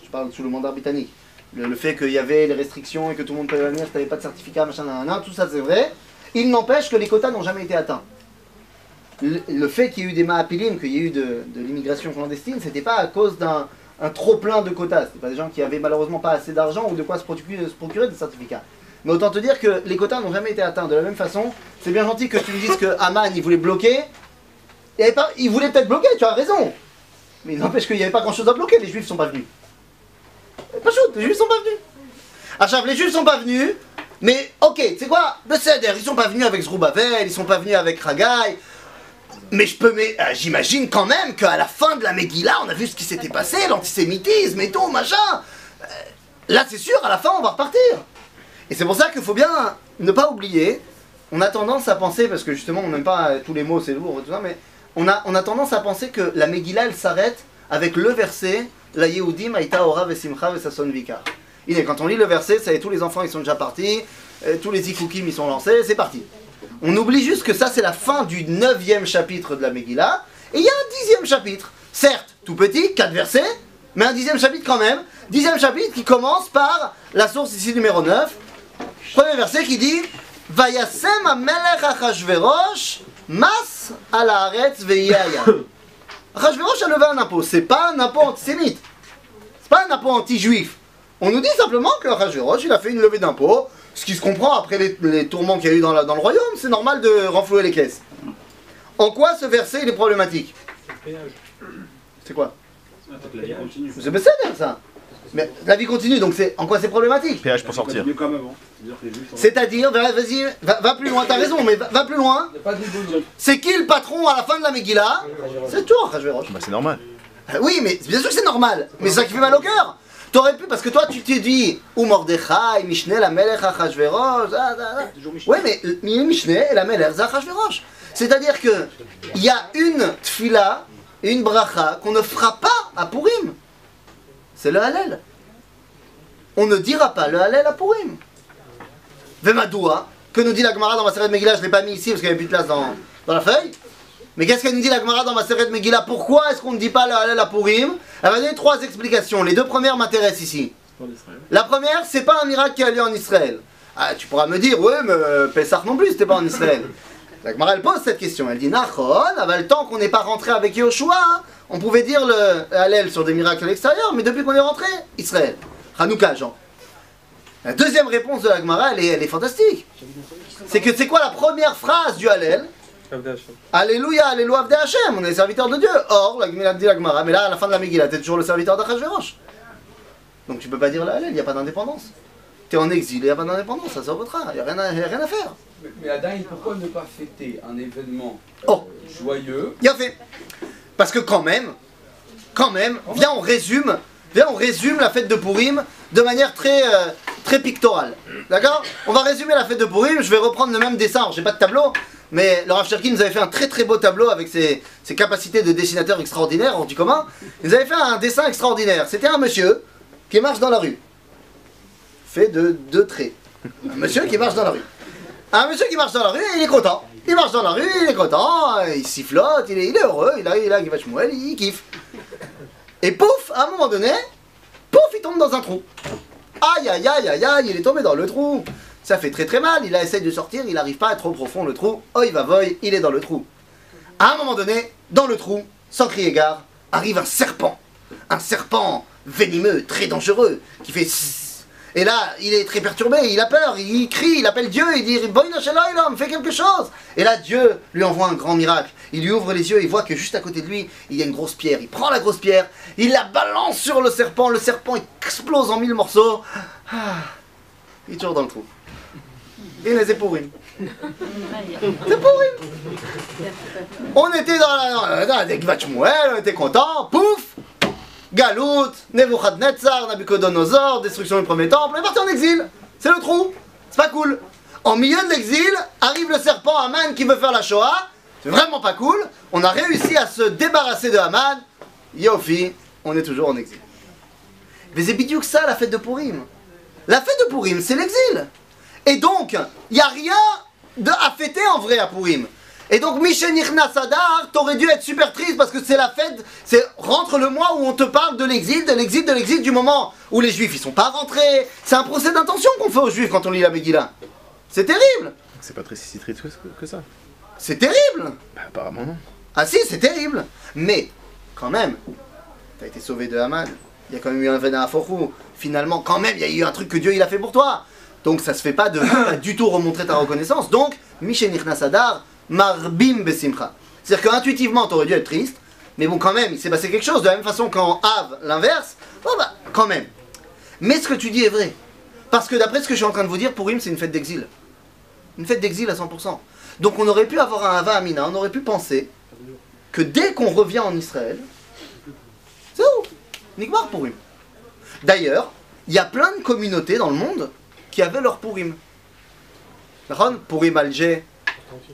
Speaker 1: Je parle sous le mandat britannique. Le fait qu'il y avait les restrictions et que tout le monde pouvait venir, si tu n'avais pas de certificat, machin, tout ça c'est vrai. Il n'empêche que les quotas n'ont jamais été atteints. Le fait qu'il y ait eu des Mahapilim, qu'il y ait eu de l'immigration clandestine, c'était pas à cause d'un trop plein de quotas. C'était pas des gens qui avaient malheureusement pas assez d'argent ou de quoi se procurer des certificats. Mais autant te dire que les quotas n'ont jamais été atteints. De la même façon, c'est bien gentil que tu me dises que Aman il voulait bloquer. Il voulait peut-être bloquer, tu as raison. Mais il n'empêche qu'il n'y avait pas grand chose à bloquer, les Juifs sont pas venus. Pas chaud, les Juifs sont pas venus. Achab, les Juifs sont pas venus, mais ok, tu sais quoi, Besséder, ils sont pas venus avec Zroubavel, ils sont pas venus avec Chagai. Mais j'imagine quand même qu'à la fin de la Megillah, on a vu ce qui s'était passé, l'antisémitisme et tout, machin. Là, c'est sûr, à la fin, on va repartir. Et c'est pour ça qu'il faut bien ne pas oublier. On a tendance à penser, parce que justement, on n'aime pas tous les mots, c'est lourd et tout ça, mais on a tendance à penser que la Megillah, elle s'arrête avec le verset La Yehudim Aïta Ora Vesimcha Vesason Vikar. Quand on lit le verset, ça y est, tous les enfants ils sont déjà partis, tous les ikoukim ils sont lancés, c'est parti. On oublie juste que ça c'est la fin du 9e chapitre de la Megillah, et il y a un 10e chapitre. certes, tout petit, 4 versets, mais un 10e chapitre quand même. 10e chapitre qui commence par la source ici numéro 9. Premier verset qui dit Vayasem amelech Achashverosh mas al haaretz ve'yaya. Achashverosh a levé un impôt. C'est pas un impôt antisémite. C'est pas un impôt anti-juif. On nous dit simplement que Achashverosh il a fait une levée d'impôt. Ce qui se comprend après les tourments qu'il y a eu dans le royaume. C'est normal de renflouer les caisses. En quoi ce verset il est problématique? C'est quoi? C'est Besséder ça. Mais la vie continue, donc c'est en quoi c'est problématique?
Speaker 8: Péage pour sortir.
Speaker 1: C'est-à-dire, vas-y, va plus loin, t'as raison, mais va plus loin. C'est qui le patron à la fin de la Megillah? C'est toi, Achashverosh.
Speaker 8: Bah c'est normal.
Speaker 1: Oui, mais bien sûr que c'est normal, mais c'est ça qui fait mal au cœur. T'aurais pu, parce que toi tu t'es dit, ou Mordechai, Mishneh, la Melech, Achashverosh. Oui, mais Mishneh et la Melech, c'est Achashverosh. C'est-à-dire que il y a une tfila, une bracha qu'on ne fera pas à Purim. C'est le Hallel. On ne dira pas le Hallel à Purim. Vemadoua, que nous dit la Gemara dans ma série de Megillah, je ne l'ai pas mis ici parce qu'il n'y avait plus de place dans la feuille. Mais qu'est-ce qu'elle nous dit la Gemara dans ma série de Megillah? Pourquoi est-ce qu'on ne dit pas le Hallel à Purim? Elle va donner 3 explications. Les 2 premières m'intéressent ici. La première, c'est pas un miracle qui a lieu en Israël. Ah, tu pourras me dire, ouais, mais Pessah non plus, c'était pas en Israël. La Gemara elle pose cette question. Elle dit, Nachon, le temps qu'on n'est pas rentré avec Yoshua, on pouvait dire le Hallel sur des miracles à l'extérieur, mais depuis qu'on est rentré, Israël. Hanouka, Jean. La deuxième réponse de la Gemara, elle est fantastique. C'est que c'est quoi la première phrase du Hallel? Alléluia, Alléluia, Avdei Hashem, on est les serviteurs de Dieu. Or, la Gemara, mais là, à la fin de la Megillah, t'es toujours le serviteur d'Achashverosh. Donc tu peux pas dire le Hallel, il n'y a pas d'indépendance. T'es en exil, il n'y a pas d'indépendance, ça se votera, il n'y a rien à faire.
Speaker 9: Mais Adaïn, pourquoi ne pas fêter un événement joyeux?
Speaker 1: Bien fait. Parce que quand même, viens on résume la fête de Purim de manière très pictorale. D'accord? On va résumer la fête de Purim, je vais reprendre le même dessin, alors j'ai pas de tableau, mais le Rav Cherki nous avait fait un très beau tableau avec ses capacités de dessinateur extraordinaires, hors du commun. Il nous avait fait un dessin extraordinaire. C'était un monsieur qui marche dans la rue. Fait de 2 traits. Un monsieur qui marche dans la rue. Un monsieur qui marche dans la rue, il est content. Il marche dans la rue, il est content, il sifflote, il est heureux, il a Givat Shmuel, il kiffe. Et pouf, à un moment donné, pouf, il tombe dans un trou. Aïe, aïe, aïe, aïe, aïe, il est tombé dans le trou. Ça fait très mal, il essaye de sortir, il n'arrive pas à être trop profond le trou. Oh, il va voy, il est dans le trou. À un moment donné, dans le trou, sans crier gare, arrive un serpent. Un serpent venimeux, très dangereux, qui fait... Et là, il est très perturbé, il a peur, il crie, il appelle Dieu, il dit « Boïna Shelaïlam, fais quelque chose !» Et là, Dieu lui envoie un grand miracle. Il lui ouvre les yeux, il voit que juste à côté de lui, il y a une grosse pierre. Il prend la grosse pierre, il la balance sur le serpent explose en 1000 morceaux. Il est toujours dans le trou. Et c'est Purim. C'est Purim. On était dans la Givat Shmuel, on était contents, pouf, Galout, Nebuchadnezzar, Nabucodonosor, destruction du premier temple, on est parti en exil. C'est le trou, c'est pas cool. En milieu de l'exil, arrive le serpent Haman qui veut faire la Shoah. C'est vraiment pas cool. On a réussi à se débarrasser de Haman. Yofi, on est toujours en exil. Mais c'est bidiouk ça la fête de Purim. La fête de Purim, c'est l'exil. Et donc, il n'y a rien à fêter en vrai à Purim. Et donc, Mishen Nichnas Adar, t'aurais dû être super triste parce que c'est la fête, c'est rentre le mois où on te parle de l'exil, du moment où les Juifs ils sont pas rentrés. C'est un procès d'intention qu'on fait aux Juifs quand on lit la Megillah. C'est terrible.
Speaker 8: C'est pas si triste que ça.
Speaker 1: C'est terrible.
Speaker 8: Bah apparemment non.
Speaker 1: Ah si, c'est terrible. Mais, quand même, t'as été sauvé de Haman. Il y a quand même eu un Vena Aforou. Finalement, quand même, il y a eu un truc que Dieu il a fait pour toi. Donc ça se fait pas de pas du tout remontrer ta reconnaissance. Donc, Mishen Nichnas Adar, Marbim Besimcha. C'est-à-dire qu'intuitivement, t'aurais dû être triste, mais bon, quand même, il s'est passé quelque chose. De la même façon qu'en Av, l'inverse, bon bah, quand même. Mais ce que tu dis est vrai. Parce que d'après ce que je suis en train de vous dire, Purim, c'est une fête d'exil. Une fête d'exil à 100%. Donc on aurait pu avoir un Hava Amina, on aurait pu penser que dès qu'on revient en Israël, c'est où Nigmar Purim. D'ailleurs, il y a plein de communautés dans le monde qui avaient leur Purim. Purim Alger,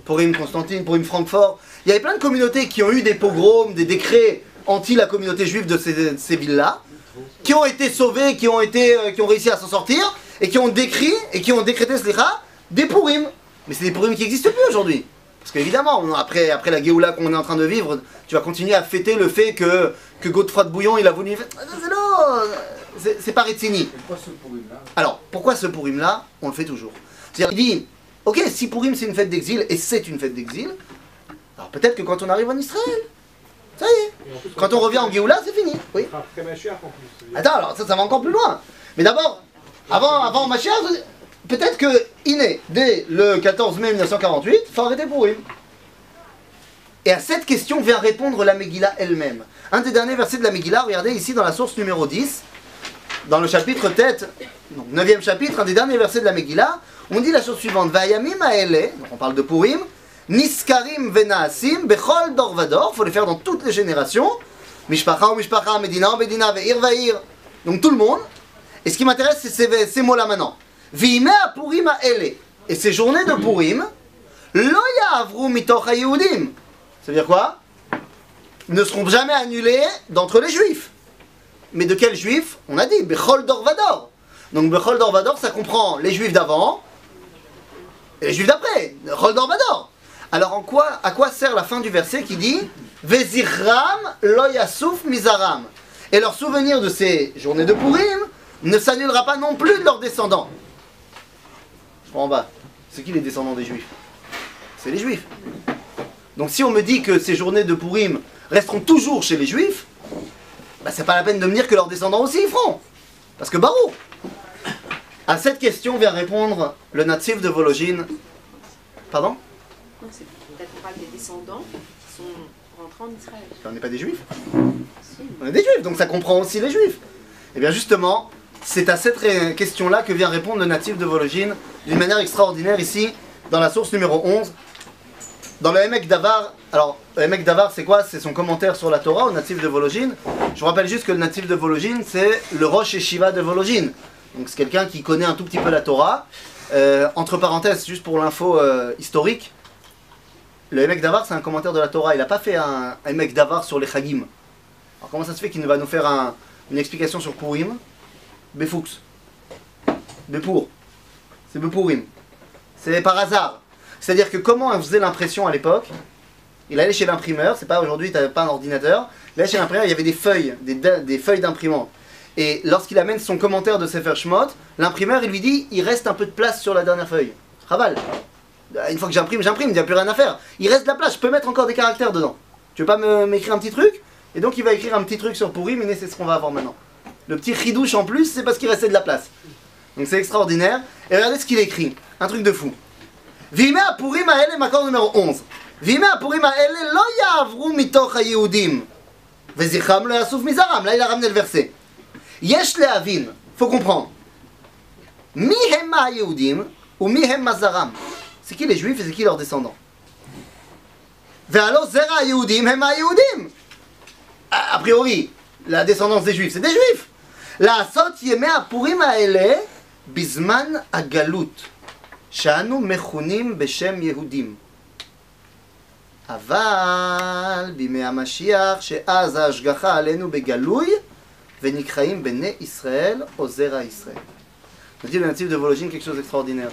Speaker 1: Purim Constantine, Purim Francfort. Il y avait plein de communautés qui ont eu des pogroms, des décrets anti la communauté juive de ces villes-là, qui ont été sauvés, qui ont réussi à s'en sortir, et qui ont décrété des Purim. Mais c'est des Purim qui n'existent plus aujourd'hui. Parce qu'évidemment, après la Géoula qu'on est en train de vivre, tu vas continuer à fêter le fait que Godefroy de Bouillon, il a voulu... C'est pas Retsini.
Speaker 9: Pourquoi ce Purim-là?
Speaker 1: Alors, pourquoi ce Purim-là? On le fait toujours. C'est-à-dire, il dit, ok, si Purim c'est une fête d'exil, et c'est une fête d'exil, alors peut-être que quand on arrive en Israël, ça y est. Quand on revient en Géoula, c'est fini. Oui.
Speaker 5: Après Mashiach en plus.
Speaker 1: Attends, alors ça va encore plus loin. Mais d'abord, avant Mashiach, peut-être que Iné, dès le 14 mai 1948, il faut arrêter Purim. Et à cette question vient répondre la Megillah elle-même. Un des derniers versets de la Megillah, regardez ici dans la source numéro 10, dans le chapitre tête, donc 9e chapitre, un des derniers versets de la Megillah, on dit la chose suivante, Vayamim haele, donc on parle de Purim, Niskarim venaasim, bechol dor vador, il faut les faire dans toutes les générations, Mishpacha ou Mishpacha, Medina ou Medina, Ve'ir Ve'ir, donc tout le monde. Et ce qui m'intéresse, c'est ces mots-là maintenant. V'ime Purim haele, et ces journées de Purim, lo ya'avru mitoch haYehudim. Ça veut dire quoi? Ils ne seront jamais annulés d'entre les juifs. Mais de quels juifs? On a dit Bechol Dor Vador. Donc Bechol Dor Vador, ça comprend les juifs d'avant et les juifs d'après. Bechol Dor Vador. Alors à quoi sert la fin du verset qui dit Vezirram lo yasuf mizaram? Et leur souvenir de ces journées de Purim ne s'annulera pas non plus de leurs descendants. Je prends en bas. C'est qui les descendants des juifs? C'est les juifs. Donc si on me dit que ces journées de Purim resteront toujours chez les juifs, bah c'est pas la peine de me dire que leurs descendants aussi y feront. Parce que Barou. À cette question vient répondre le natif de Vologine. Pardon?
Speaker 6: Non, c'est peut-être qu'on parle des descendants qui sont rentrés en Israël.
Speaker 1: On n'est pas des juifs?
Speaker 6: Si.
Speaker 1: On est des juifs, donc ça comprend aussi les juifs. Et bien justement, c'est à cette question-là que vient répondre le natif de Vologine d'une manière extraordinaire ici, dans la source numéro 11. Dans le Emek Davar, alors le Emek Davar c'est quoi? C'est son commentaire sur la Torah au natif de Vologine. Je vous rappelle juste que le natif de Vologine c'est le Rosh Yeshiva de Vologine. Donc c'est quelqu'un qui connaît un tout petit peu la Torah. Entre parenthèses, juste pour l'info historique, le Emek Davar c'est un commentaire de la Torah. Il n'a pas fait un Emek Davar sur les Chagim. Alors comment ça se fait qu'il va nous faire une explication sur Purim? Befoux. Bepour. C'est Bepurim. C'est par hasard. C'est-à-dire que comment on faisait l'impression à l'époque? Il allait chez l'imprimeur, c'est pas aujourd'hui, tu n'avais pas un ordinateur. Il allait chez l'imprimeur, il y avait des feuilles, des feuilles d'imprimante. Et lorsqu'il amène son commentaire de Sefer Shemot, l'imprimeur il lui dit il reste un peu de place sur la dernière feuille. Raval. Une fois que j'imprime, il n'y a plus rien à faire. Il reste de la place, je peux mettre encore des caractères dedans. Tu veux pas m'écrire un petit truc? Et donc il va écrire un petit truc sur Purim, mais c'est ce qu'on va avoir maintenant. Le petit chidouche en plus, c'est parce qu'il restait de la place. Donc c'est extraordinaire. Et regardez ce qu'il écrit, un truc de fou. Vime Purim haele, makor numéro 11. Vime Purim haele lo ya'avru mitoch haYehudim. Vezichram lo yasuf mizaram. Là il a ramené le verset. Yesh le'avin, faut comprendre. Mi hem haYehudim ou mi hem mazaram. C'est qui les juifs et c'est qui leurs descendants? Ve'alo zera haYehudim hem haYehudim. A priori, la descendance des juifs, c'est des juifs. La'asot yemei Purim haele bizman hagalut. שאנו מכונים בשם יהודים. אבל בימי המשיח שאז ההשגחה עלינו בגלוי ונקראים בני ישראל או זרע ישראל. Je dis le natif de Vologine quelque chose d'extraordinaire.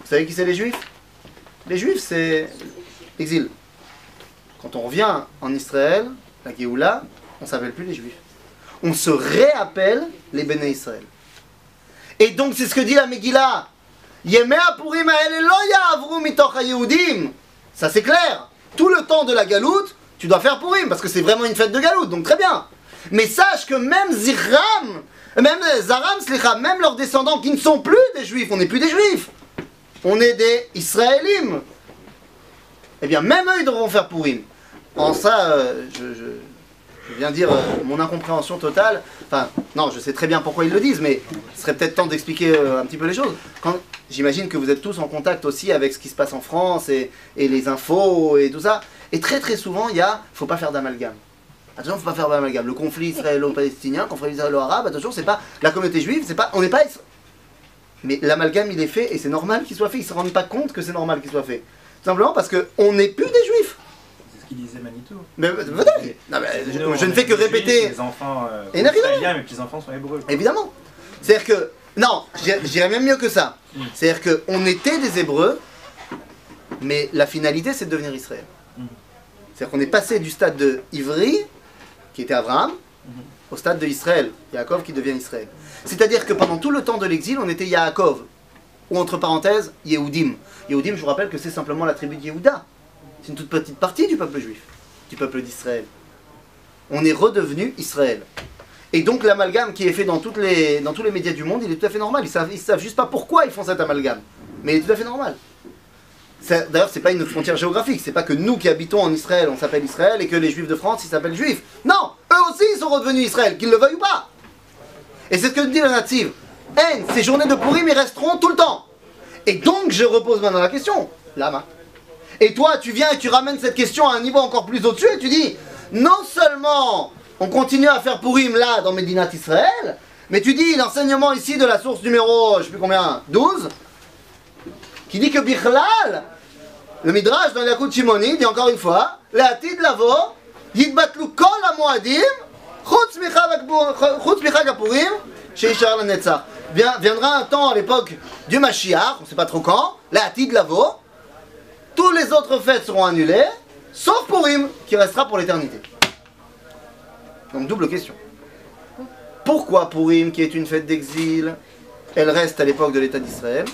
Speaker 1: Vous savez qui c'est les juifs? Les juifs c'est l'exil. Quand on revient en Israël, la Géoula, on ne s'appelle plus les juifs. On se réappelle les Béné Israël. Et donc c'est ce que dit la Megillah. Yemei Purim haele lo ya'avru mitoch haYehudim. Ça c'est clair. Tout le temps de la galoute, tu dois faire Purim parce que c'est vraiment une fête de galoute, donc très bien. Mais sache que même Zirram, même Zaram, même leurs descendants qui ne sont plus des juifs, on n'est plus des juifs, on est des Israélim. Eh bien même eux ils devront faire Purim. En ça, je viens dire mon incompréhension totale. Enfin, non, je sais très bien pourquoi ils le disent, mais ce serait peut-être temps d'expliquer un petit peu les choses. J'imagine que vous êtes tous en contact aussi avec ce qui se passe en France et les infos et tout ça. Et très très souvent, il faut pas faire d'amalgame. Attention, faut pas faire d'amalgame. Le conflit israélo-palestinien, le conflit israélo-arabe, attention, c'est pas la communauté juive, c'est pas, on n'est pas. Mais l'amalgame, il est fait et c'est normal qu'il soit fait. Ils se rendent pas compte que c'est normal qu'il soit fait. Tout simplement parce qu'on n'est plus des juifs.
Speaker 2: Qui disait Manitou.
Speaker 1: Mais je ne fais que répéter.
Speaker 2: Les enfants
Speaker 1: israéliens,
Speaker 2: mes petits-enfants sont hébreux.
Speaker 1: Évidemment. C'est-à-dire que, non, je dirais même mieux que ça. C'est-à-dire qu'on était des Hébreux, Mais la finalité, c'est de devenir Israël. C'est-à-dire qu'on est passé du stade de Ivri, qui était Abraham, au stade de Israël, Yaakov qui devient Israël. C'est-à-dire que pendant tout le temps de l'exil, on était Yaakov, ou entre parenthèses, Yehudim. Yehudim, je vous rappelle que c'est simplement la tribu de Yehuda. C'est une toute petite partie du peuple juif, du peuple d'Israël. On est redevenu Israël. Et donc l'amalgame qui est fait dans tous les médias du monde, il est tout à fait normal. Ils savent juste pas pourquoi ils font cet amalgame. Mais il est tout à fait normal. D'ailleurs, c'est pas une frontière géographique. C'est pas que nous qui habitons en Israël, on s'appelle Israël, et que les juifs de France, ils s'appellent juifs. Non, eux aussi, ils sont redevenus Israël, qu'ils le veuillent ou pas. Et c'est ce que dit le Natziv. Ces journées de Purim, ils resteront tout le temps. Et donc, je repose maintenant la question. Lama. Et toi, tu viens et tu ramènes cette question à un niveau encore plus au-dessus, et tu dis, non seulement on continue à faire Purim là, dans Médinat Israël, mais tu dis l'enseignement ici de la source numéro, je sais plus combien, 12, qui dit que Bichlal, le Midrash dans Yakut Shimoni, dit encore une fois, Le'atid lavo, yitbatlu kol hamoadim, chutz michag hapurim, sheishar lanetzach. Viendra un temps à l'époque du Mashiach, on ne sait pas trop quand, Le'atid lavo, tous les autres fêtes seront annulées, sauf Purim, qui restera pour l'éternité. Donc double question. Pourquoi Purim, qui est une fête d'exil, elle reste à l'époque de l'État d'Israël,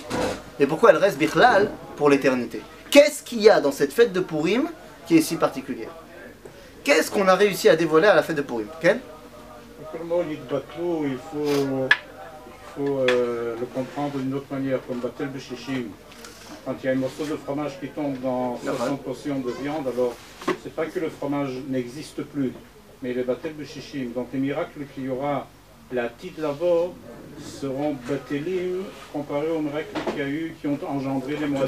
Speaker 1: et pourquoi elle reste Bichlal pour l'éternité? Qu'est-ce qu'il y a dans cette fête de Purim qui est si particulière? Qu'est-ce qu'on a réussi à dévoiler à la fête de Purim? Ken?
Speaker 2: Le mot Yitbatlu, il faut le comprendre d'une autre manière, comme Batel B'Shishim. Quand il y a un morceau de fromage qui tombe dans 60 portions de viande, alors c'est pas que le fromage n'existe plus, mais les Batel B'Shishim. Donc les miracles qu'il y aura, la Tid Lavo, seront Batelim comparés aux miracles qu'il y a eu, qui ont engendré les mois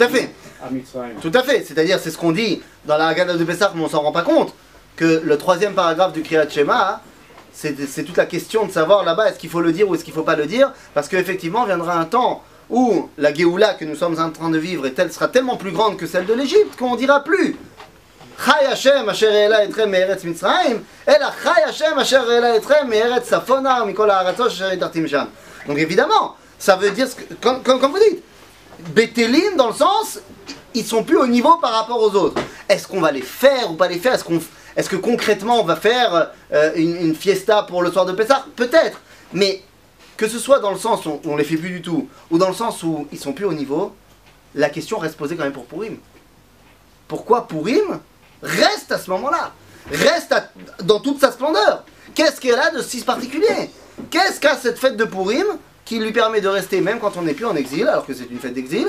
Speaker 2: à Mitzrayim.
Speaker 1: Tout à fait, c'est-à-dire c'est ce qu'on dit dans la Haggadah de Pessah, mais on s'en rend pas compte, que le troisième paragraphe du Kriyat Shema, c'est toute la question de savoir là-bas est-ce qu'il faut le dire ou est-ce qu'il ne faut pas le dire, parce qu'effectivement viendra un temps où la Géoula que nous sommes en train de vivre sera tellement plus grande que celle de l'Égypte qu'on ne dira plus Chai Hashem asher e'ela etrem me'eretz Mitzrayim, ela Chai Hashem asher e'ela etrem me'eretz Safona mikol ha'aratzot asher itartim sham. Donc évidemment, ça veut dire, comme vous dites, Bétélim dans le sens, ils sont plus au niveau par rapport aux autres. Est-ce qu'on va les faire ou pas les faire? Est-ce que concrètement on va faire une fiesta pour le soir de Pessah? Peut-être, mais que ce soit dans le sens où on les fait plus du tout, ou dans le sens où ils sont plus au niveau, la question reste posée quand même pour Purim. Pourquoi Purim reste à ce moment-là? Reste dans toute sa splendeur. Qu'est-ce qu'elle a de si particulier? Qu'est-ce qu'a cette fête de Purim qui lui permet de rester même quand on n'est plus en exil, alors que c'est une fête d'exil,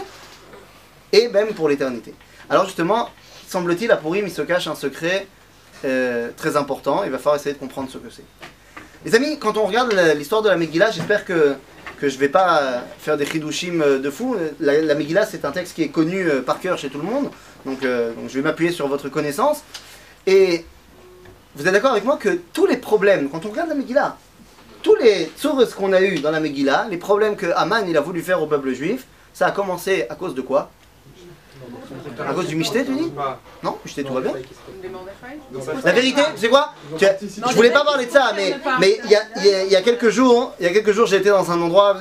Speaker 1: et même pour l'éternité? Alors justement, semble-t-il, à Purim, il se cache un secret très important. Il va falloir essayer de comprendre ce que c'est. Les amis, quand on regarde l'histoire de la Megillah, j'espère que je ne vais pas faire des chidushim de fou. La Megillah, c'est un texte qui est connu par cœur chez tout le monde, donc je vais m'appuyer sur votre connaissance. Et vous êtes d'accord avec moi que tous les problèmes, quand on regarde la Megillah, tous les tsourus qu'on a eu dans la Megillah, les problèmes que Haman il a voulu faire au peuple juif, ça a commencé à cause de quoi? À cause du Michté, tu dis? Non, Michté, tout va bien. La vérité, tu sais quoi? Je voulais pas parler de ça, mais il y a quelques jours, j'ai été dans un endroit,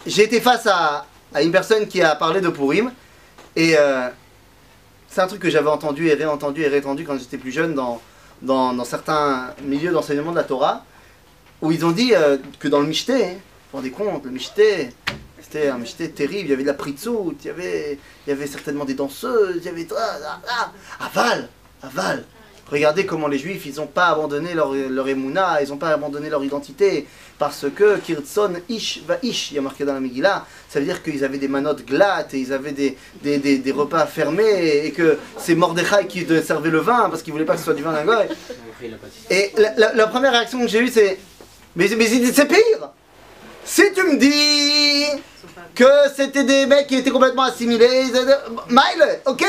Speaker 1: j'ai été face à une personne qui a parlé de Purim, et c'est un truc que j'avais entendu et réentendu quand j'étais plus jeune dans certains milieux d'enseignement de la Torah, où ils ont dit que dans le Michté, vous vous rendez compte, le Michté, c'était un Michté terrible, il y avait de la pritzout, il y avait certainement des danseuses, il y avait... Aval. Regardez comment les Juifs, ils n'ont pas abandonné leur émouna, ils n'ont pas abandonné leur identité, parce que Kirtson ish va ish, il y a marqué dans la Megillah, ça veut dire qu'ils avaient des manottes glattes, et ils avaient des repas fermés, et que c'est Mordechai qui servait le vin, parce qu'il ne voulait pas que ce soit du vin d'un goy. Et la première réaction que j'ai eue, c'est... Mais c'est pire! Si tu me dis que c'était des mecs qui étaient complètement assimilés, Mile, ok!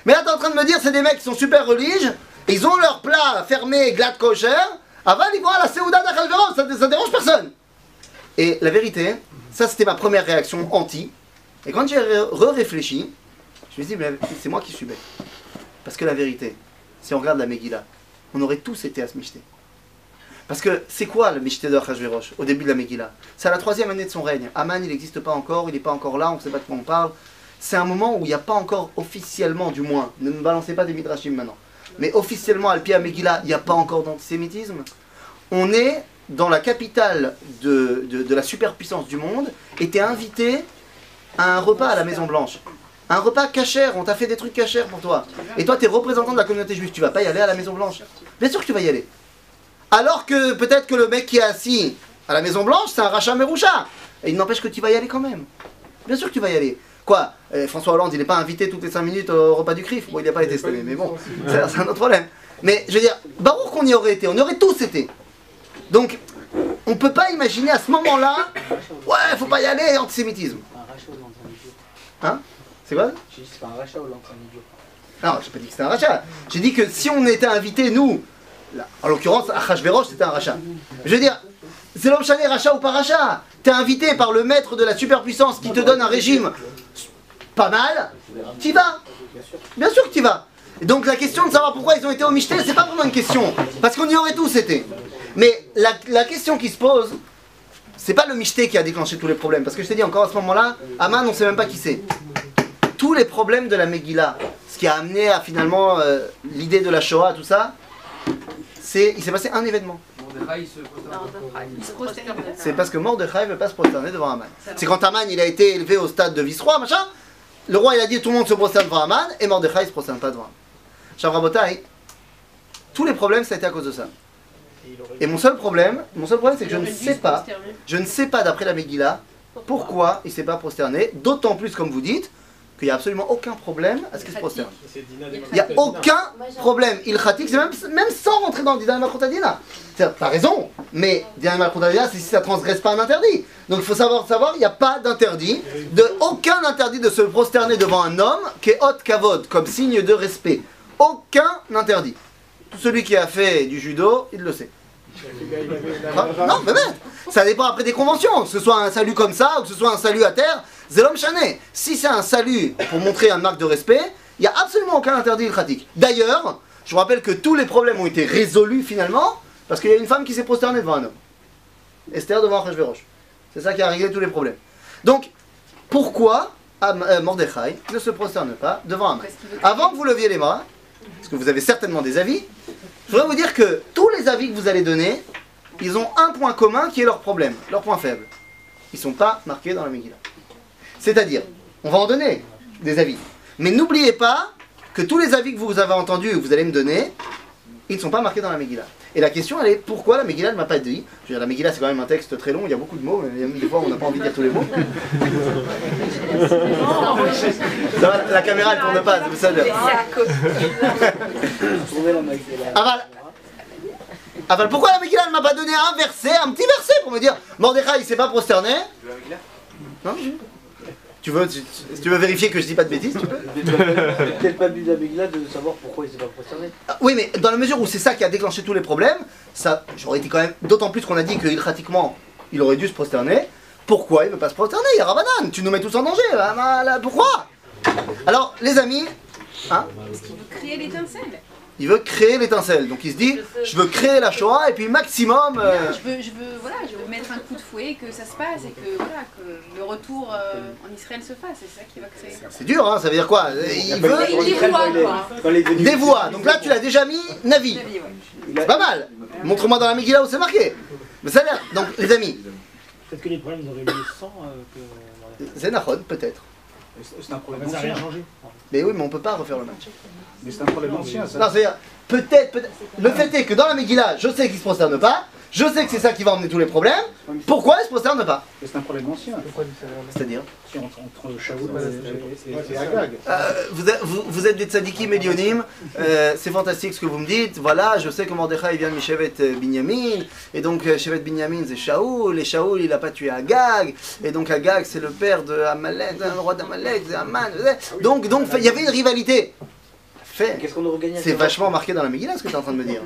Speaker 1: Mais là, t'es en train de me dire c'est des mecs qui sont super religieux, ils ont leur plat fermé, glatt kosher, avant ils vont à la Seouda d'Achalveron, ça dérange personne. Et la vérité, ça c'était ma première réaction anti. Et quand j'ai réfléchi, je me suis dit, mais c'est moi qui suis bête. Parce que la vérité, si on regarde la Megillah, on aurait tous été à ce Michté. Parce que c'est quoi le Michté de Achashverosh au début de la Megillah? C'est à la 3e année de son règne. Haman il n'existe pas encore, il n'est pas encore là, on ne sait pas de quoi on parle. c'est un moment où il n'y a pas encore officiellement, du moins, ne me balancez pas des midrashim maintenant, mais officiellement, Al-Pi Megillah, il n'y a pas encore d'antisémitisme. On est dans la capitale de la superpuissance du monde, et t'es invité à un repas à la Maison Blanche. Un repas cachère, on t'a fait des trucs cachères pour toi. Et toi, t'es représentant de la communauté juive, tu vas pas y aller à la Maison Blanche. Bien sûr que tu vas y aller. Alors que peut-être que le mec qui est assis à la Maison Blanche, c'est un rachat méroucha. Et il n'empêche que tu vas y aller quand même. Bien sûr que tu vas y aller. Quoi, François Hollande, il n'est pas invité toutes les 5 minutes au repas du CRIF. Bon, il n'a pas été cette année, mais bon, c'est un autre problème. Mais je veux dire, barouk qu'on y aurait été, on y aurait tous été. Donc, on peut pas imaginer à ce moment-là, ouais, faut pas y aller, antisémitisme. Hein? C'est quoi?
Speaker 3: J'ai dit c'est pas un rachat ou l'entraîne idiot.
Speaker 1: Non, j'ai pas dit que c'était un rachat. J'ai dit que si on était invité, nous, là, en l'occurrence, Achashverosh, c'était un rachat. Je veux dire, c'est l'homme chané, rachat ou pas rachat. T'es invité par le maître de la superpuissance qui te donne un régime pas mal, t'y vas. Bien sûr que t'y vas. Et donc la question de savoir pourquoi ils ont été au Michtel, c'est pas vraiment une question. Parce qu'on y aurait tous été. Mais la question qui se pose, c'est pas le Michté qui a déclenché tous les problèmes. Parce que je t'ai dit encore à ce moment-là, Aman, on sait même pas qui c'est. Tous les problèmes de la Megillah, ce qui a amené à finalement l'idée de la Shoah, tout ça, il s'est passé un événement. C'est parce que Mordechai ne veut pas se prosterner devant Aman. C'est quand Aman il a été élevé au stade de vice-roi, machin, le roi il a dit tout le monde se prosterne devant Aman, et Mordechai ne se prosterne pas devant Aman. Shavrabotai, tous les problèmes ça a été à cause de ça. Et mon seul problème c'est que je ne sais pas d'après la Megillah, pourquoi il ne s'est pas prosterné, d'autant plus comme vous dites, qu'il n'y a absolument aucun problème à ce qu'il se prosterne. Il n'y a aucun problème. Il khatik, c'est même sans rentrer dans le Dina Malchutadina. T'as raison, mais Dina Malchutadina, c'est si ça ne transgresse pas un interdit. Donc il faut savoir, il n'y a pas d'interdit, aucun interdit de se prosterner devant un homme qui est hot kavod, comme signe de respect. Aucun interdit. Tout celui qui a fait du judo, il le sait. Non, mais même, ça dépend après des conventions, que ce soit un salut comme ça ou que ce soit un salut à terre, c'est l'homme chané. Si c'est un salut pour montrer une marque de respect, il n'y a absolument aucun interdit pratique. D'ailleurs, je vous rappelle que tous les problèmes ont été résolus finalement parce qu'il y a une femme qui s'est prosternée devant un homme. Esther devant Achashverosh. C'est ça qui a réglé tous les problèmes. Donc, pourquoi Mordechai ne se prosterne pas devant Aman? Avant que vous leviez les bras, parce que vous avez certainement des avis, je voudrais vous dire que tous les avis que vous allez donner, ils ont un point commun qui est leur problème, leur point faible. Ils ne sont pas marqués dans la Megillah. C'est-à-dire, on va en donner des avis. Mais n'oubliez pas que tous les avis que vous avez entendus et que vous allez me donner, ils ne sont pas marqués dans la Megillah. Et la question, elle est pourquoi la Megillah ne m'a pas dit? Je veux dire, la Megillah, c'est quand même un texte très long, il y a beaucoup de mots, mais des fois, on n'a pas envie de dire tous les mots. Ça va, la caméra, elle ne tourne pas, c'est ça. Aval, pourquoi la Megillah ne m'a pas donné un verset, un petit verset pour me dire Mordechai, il ne s'est pas prosterné? Non? Si tu veux vérifier que je dis pas de bêtises, tu peux.
Speaker 3: Peut-être pas but de la Megillah de savoir pourquoi il s'est pas prosterné.
Speaker 1: Oui, mais dans la mesure où c'est ça qui a déclenché tous les problèmes, ça, j'aurais été quand même, d'autant plus qu'on a dit qu'ilchatiquement, il aurait dû se prosterner. Pourquoi il ne veut pas se prosterner? Il y a Rabbanan, tu nous mets tous en danger. Pourquoi? Alors, les amis, hein?
Speaker 6: Parce qu'il veut créer l'étincelle.
Speaker 1: Il veut créer l'étincelle, donc il se dit, je veux créer la Shoah et puis maximum...
Speaker 6: Je veux mettre un coup de fouet, que ça se passe et que, voilà, que le retour en Israël se fasse, c'est ça qu'il va créer.
Speaker 1: C'est dur, hein, ça veut dire quoi? Il veut...
Speaker 6: Des voix, quoi.
Speaker 1: Des voix, donc là tu l'as déjà mis, Navi.
Speaker 6: Ouais.
Speaker 1: C'est pas mal. Montre-moi dans la Megillah où c'est marqué. Mais ça a l'air... Donc les amis...
Speaker 10: Peut-être que les problèmes auraient lieu sans que...
Speaker 1: Zénachon, peut-être.
Speaker 2: C'est un problème
Speaker 10: Ça n'a
Speaker 2: ancien.
Speaker 10: rien changé.
Speaker 1: Mais oui, mais on peut pas refaire le match.
Speaker 2: Mais c'est un problème ancien, ça.
Speaker 1: Non, c'est-à-dire, peut-être... Le fait est que dans la Megillah, je sais qu'il se prosterne pas, je sais que c'est ça qui va emmener tous les problèmes, pourquoi il se prosterne pas?
Speaker 2: Mais c'est un problème ancien.
Speaker 1: C'est-à-dire
Speaker 2: Entre Shaoul et
Speaker 5: Agag.
Speaker 1: vous êtes des tzadikim médionim, c'est fantastique ce que vous me dites, voilà, je sais que Mordechai vient de Mishevet Binyamin, et donc Shevet Binyamin c'est Shaoul, et Shaoul il a pas tué Agag, et donc Agag c'est le père de Amalek, le roi d'Amalek, c'est Aman, donc il y avait une rivalité.
Speaker 3: Qu'est-ce qu'on aurait gagné?
Speaker 1: C'est vachement marqué dans la Megillah ce que tu es en train de me dire.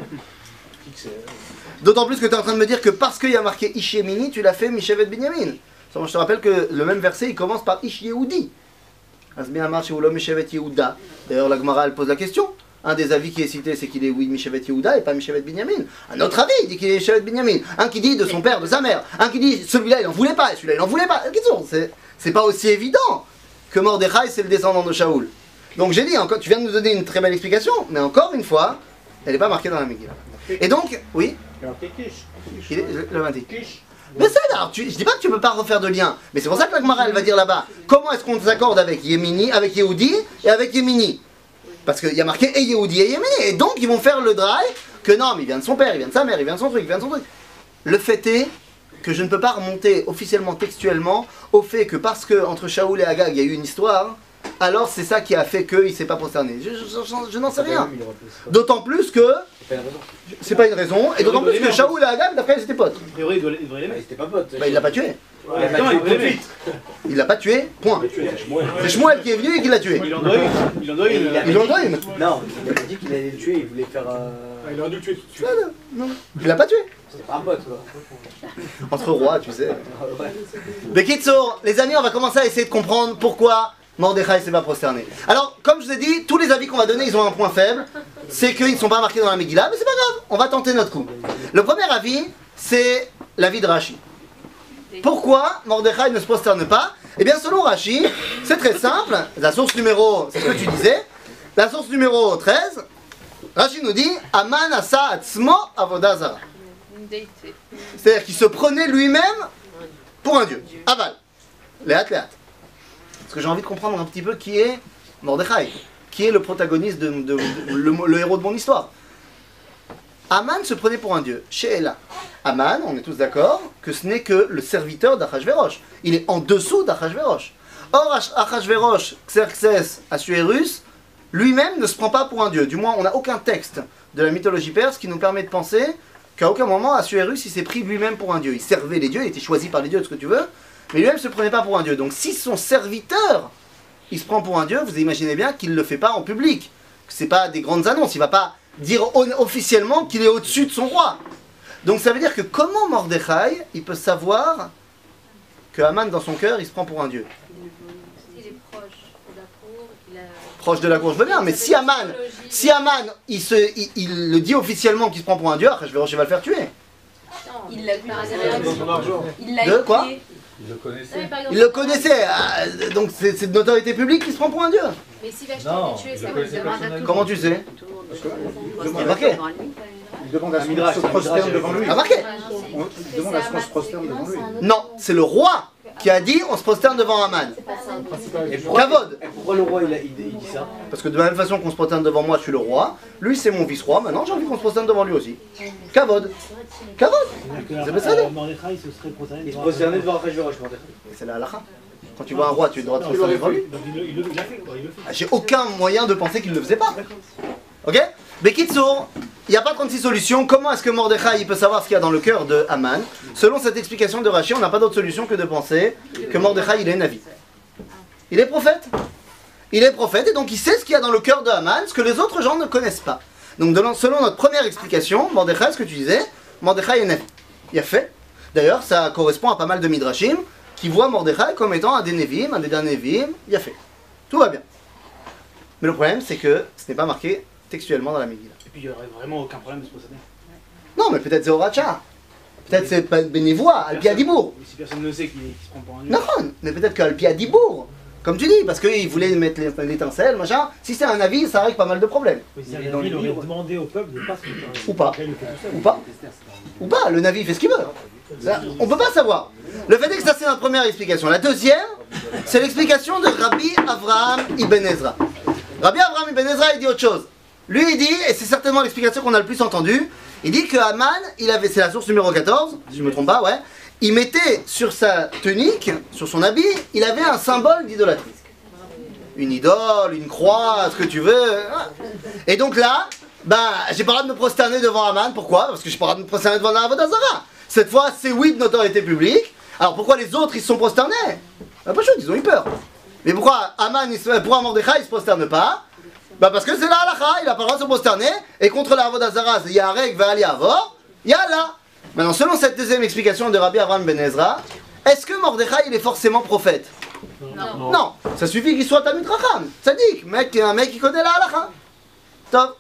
Speaker 1: D'autant plus que tu es en train de me dire que parce qu'il y a marqué Ish Yemini, tu l'as fait Mishevet Binyamin. Je te rappelle que le même verset il commence par Ish Yehudi. D'ailleurs la Gemara elle pose la question. Un des avis qui est cité c'est qu'il est oui Mishevet Yehuda et pas Mishevet Binyamin. Un autre avis il dit qu'il est Mishevet Binyamin. Un qui dit de son père, de sa mère. Un qui dit celui-là il en voulait pas et celui-là il en voulait pas. C'est pas aussi évident que Mordechai c'est le descendant de Shaoul. Donc j'ai dit, encore, tu viens de nous donner une très belle explication, mais encore une fois, elle n'est pas marquée dans la Megillah. Et donc, oui, il est le 20. Mais ça, alors, je dis pas que tu peux pas refaire de lien, mais c'est pour ça que la Gemara elle va dire là-bas, comment est-ce qu'on s'accorde avec Yemini, avec Yehudi et avec Yemini? Parce qu'il y a marqué et Yehudi et Yemini, et donc ils vont faire le drive que non, mais il vient de son père, il vient de sa mère, il vient de son truc, il vient de son truc. Le fait est que je ne peux pas remonter officiellement, textuellement, au fait que parce que entre Shaoul et Agag il y a eu une histoire, alors c'est ça qui a fait qu'il ne s'est pas prosterné. Je n'en sais rien. D'autant plus que c'est pas une raison, et d'autant plus que Shaoul et Agag, d'après, ils étaient potes.
Speaker 10: A priori, il devrait les mettre. Ils étaient pas potes.
Speaker 1: Bah, il l'a pas tué.
Speaker 10: Ouais,
Speaker 1: Il l'a pas tué, point. C'est Shmuel qui est venu et qui l'a tué.
Speaker 10: il en doit une. Il en doit une.
Speaker 1: Il en doit une.
Speaker 3: Non, il avait dit qu'il allait le tuer, il voulait faire.
Speaker 5: Il aurait dû le tuer tout de suite.
Speaker 1: Non, il l'a pas tué.
Speaker 3: C'était pas un pote quoi.
Speaker 1: Entre rois, tu sais. Bekitsour, les amis, on va commencer à essayer de comprendre pourquoi Mordechai s'est pas prosterné. Alors, comme je vous ai dit, tous les avis qu'on va donner, ils ont un point faible. C'est qu'ils ne sont pas marqués dans la Megillah, mais c'est pas grave, on va tenter notre coup. Le premier avis, c'est l'avis de Rashi. Pourquoi Mordechai ne se prosterne pas? Eh bien, selon Rashi, c'est très simple. La source numéro, c'est ce que tu disais. La source numéro 13, Rashi nous dit Aman asa atzmo avoda zara. C'est-à-dire qu'il se prenait lui-même pour un dieu. Aval. Léat. Parce que j'ai envie de comprendre un petit peu qui est Mordechai, qui est le protagoniste, le héros de mon histoire. Aman se prenait pour un dieu. Chez Ella. Aman, on est tous d'accord que ce n'est que le serviteur d'Achashverosh. Il est en dessous d'Achashverosh. Or, Achashverosh, Xerxès, Assuérus, lui-même ne se prend pas pour un dieu. Du moins, on n'a aucun texte de la mythologie perse qui nous permet de penser qu'à aucun moment, Assuérus, il s'est pris lui-même pour un dieu. Il servait les dieux, il était choisi par les dieux, ce que tu veux, mais lui-même ne se prenait pas pour un dieu. Donc, si son serviteur, il se prend pour un dieu, vous imaginez bien qu'il ne le fait pas en public. Ce n'est pas des grandes annonces, il ne va pas dire officiellement qu'il est au-dessus de son roi. Donc ça veut dire que comment Mordechai, il peut savoir que Haman dans son cœur, il se prend pour un dieu?
Speaker 4: Il est proche de la cour.
Speaker 1: Proche de la cour, je veux bien, mais si Haman, il le dit officiellement qu'il se prend pour un dieu, je vais le faire tuer.
Speaker 6: Il l'a vu
Speaker 4: par
Speaker 6: Il l'a
Speaker 1: De quoi?
Speaker 9: Il le connaissait.
Speaker 1: Il le connaissait, donc c'est de notoriété publique qu'il se prend pour un dieu.
Speaker 4: Mais s'il va te tuer, ça va lui demande à tout.
Speaker 1: Comment tu sais? Il est marqué.
Speaker 2: Il demande à ce qu'on se prosterne devant lui.
Speaker 1: Ah, marqué.
Speaker 2: Il demande à ce qu'on se prosterne devant lui.
Speaker 1: Non, c'est le roi qui a dit on se prosterne devant Haman. Kavod.
Speaker 3: Pourquoi le roi il dit ça?
Speaker 1: Parce que de la même façon qu'on se prosterne devant moi, je suis le roi. Lui, c'est mon vice-roi. Maintenant, j'ai envie qu'on se prosterne devant lui aussi. Kavod. Kavod. C'est ça.
Speaker 10: Mordechai se serait prosterné.
Speaker 3: Il se prosternait devant Achashverosh, Mordechai.
Speaker 1: C'est la halakha. Quand tu vois un roi, tu as le droit de te prosterner devant lui.
Speaker 10: Donc il l'a fait.
Speaker 1: J'ai aucun moyen de penser qu'il ne le faisait pas. Ok? Bekitsour, il n'y a pas 36 solutions. Comment est-ce que Mordechai il peut savoir ce qu'il y a dans le cœur de Haman? Selon cette explication de Rashi, on n'a pas d'autre solution que de penser que Mordechai il est Navi. Il est prophète. Il est prophète et donc il sait ce qu'il y a dans le cœur de Haman, ce que les autres gens ne connaissent pas. Donc selon notre première explication, Mordechai, ce que tu disais, Mordechai est Navi. Il a fait. D'ailleurs, ça correspond à pas mal de Midrashim qui voient Mordechai comme étant un des Nevim, un des derniers Nevim. Il a fait. Tout va bien. Mais le problème, c'est que ce n'est pas marqué textuellement dans la Megillah.
Speaker 10: Et puis il n'y aurait vraiment aucun problème de se prosterner.
Speaker 1: Non, mais peut-être c'est Horacha. Peut-être c'est pas bénévoie, Alpi Adibour.
Speaker 10: Si personne ne sait qu'il se prend pour un dieu.
Speaker 1: Non, mais peut-être qu'Alpi Adibour. Comme tu dis, parce qu'il voulait mettre l'étincelle, machin. Si c'est un avis, ça règle pas mal de problèmes.
Speaker 10: Mais si un avis, il aurait demandé au peuple de ne pas se prosterner.
Speaker 1: Ou pas.
Speaker 10: Après, il le fait tout seul.
Speaker 1: Ou pas. Ou pas, le Navi fait ce qu'il veut. Ça, on peut pas savoir. Le fait est que ça c'est notre première explication. La deuxième, c'est l'explication de Rabbi Avraham Ibn Ezra. Rabbi Avraham Ibn Ezra, il dit autre chose. Lui, il dit, et c'est certainement l'explication qu'on a le plus entendue, il dit que Haman, il avait, c'est la source numéro 14, si je me trompe pas, ouais, il mettait sur sa tunique, sur son habit, il avait un symbole d'idolâtrie. Une idole, une croix, ce que tu veux. Et donc là, j'ai pas le droit de me prosterner devant Haman, pourquoi? Parce que j'ai pas le droit de me prosterner devant la Avodah Zara. Cette fois, c'est oui de notoriété publique. Alors pourquoi les autres, ils se sont prosternés? Pas chaud, ils ont eu peur. Mais pourquoi pourquoi Mordechai, il se prosterne pas? Parce que c'est la halakha, il n'a pas le droit de se prosterner, et contre la Avodah Zara, il y a Arek, Ve'ali Avor, il y a là. Maintenant, selon cette deuxième explication de Rabbi Avraham Ben Ezra, est-ce que Mordechai, il est forcément prophète? Non. Ça suffit qu'il soit Talmid Chacham, tzaddik, un mec qui connaît la halakha. Top.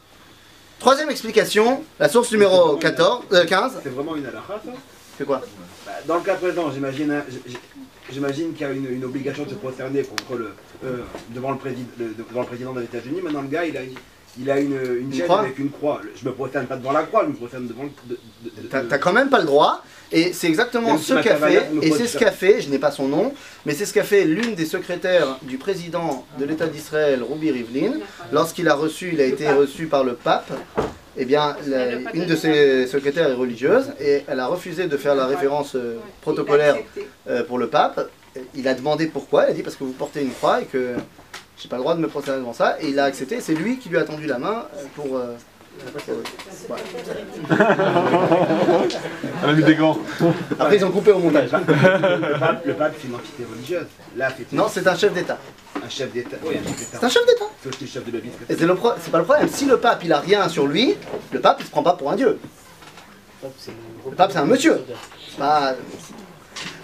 Speaker 1: Troisième explication, la source numéro 15.
Speaker 5: C'est vraiment une halakha, ça?
Speaker 1: C'est quoi?
Speaker 5: Dans le cas présent, j'imagine
Speaker 11: j'imagine qu'il y a une obligation de se prosterner contre devant le président des États-Unis. Maintenant, le gars, il a une chaîne avec une croix. Je me prosterne pas devant la croix, je me prosterne devant
Speaker 1: T'as quand même pas le droit. Et c'est exactement ce qu'a fait, et c'est ce qu'a fait, je n'ai pas son nom, mais c'est ce qu'a fait l'une des secrétaires du président de l'État d'Israël, Rubi Rivlin, lorsqu'il a été reçu par le pape. Eh bien, une de ses secrétaires est religieuse et elle a refusé de faire la référence protocolaire pour le pape. Il a demandé pourquoi, elle a dit parce que vous portez une croix et que j'ai pas le droit de me prosterner devant ça, et il a accepté. C'est lui qui lui a tendu la main pour.
Speaker 8: Elle a mis des gants.
Speaker 1: Après, ils ont coupé au montage.
Speaker 11: Le pape, c'est une entité religieuse. Là,
Speaker 1: non, c'est un chef d'État.
Speaker 11: Un chef d'État. Oui, un chef d'État.
Speaker 1: C'est un chef d'État.
Speaker 11: C'est aussi le chef de l'Église.
Speaker 1: Et c'est pas le problème. Si le pape il a rien sur lui, le pape il se prend pas pour un dieu. Le pape c'est un monsieur. Pas...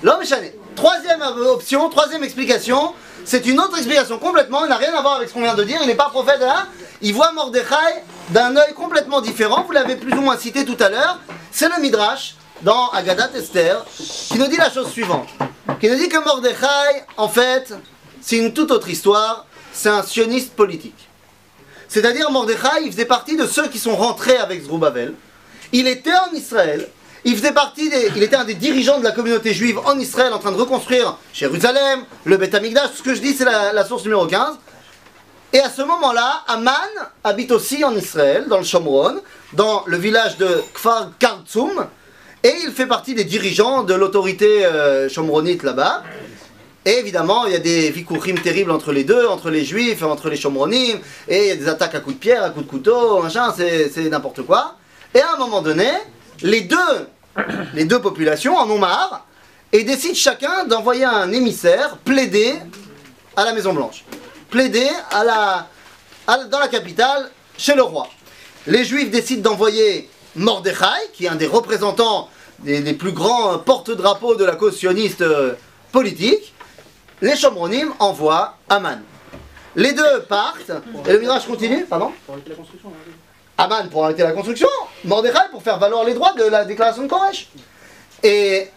Speaker 1: L'homme échané. Troisième option, troisième explication. C'est une autre explication complètement. Il n'a rien à voir avec ce qu'on vient de dire. Il n'est pas prophète là. Il voit Mordechai d'un œil complètement différent. Vous l'avez plus ou moins cité tout à l'heure. C'est le Midrash dans Agadat Esther qui nous dit la chose suivante. Qui nous dit que Mordechai, en fait, c'est une toute autre histoire. C'est un sioniste politique. C'est-à-dire Mordechai, il faisait partie de ceux qui sont rentrés avec Zerubbabel. Il était en Israël. Il était un des dirigeants de la communauté juive en Israël en train de reconstruire Jérusalem, le Beth Amikdash. Tout ce que je dis, c'est la source numéro 15. Et à ce moment-là, Aman habite aussi en Israël, dans le Shomron, dans le village de Kfar Kartsum. Et il fait partie des dirigeants de l'autorité shomronite là-bas. Et évidemment, il y a des vikourim terribles entre les deux, entre les juifs, entre les shomronim. Et il y a des attaques à coups de pierre, à coups de couteau, machin, c'est n'importe quoi. Et à un moment donné, les deux populations en ont marre et décident chacun d'envoyer un émissaire plaider à la Maison Blanche, plaider dans la capitale chez le roi. Les Juifs décident d'envoyer Mordechai, qui est un des représentants des plus grands porte-drapeaux de la cause sioniste politique. Les Shomronim envoient Aman. Les deux partent et le Midrash continue, pardon. Aman pour arrêter la construction, Mordechai pour faire valoir les droits de la déclaration de Koresh. Et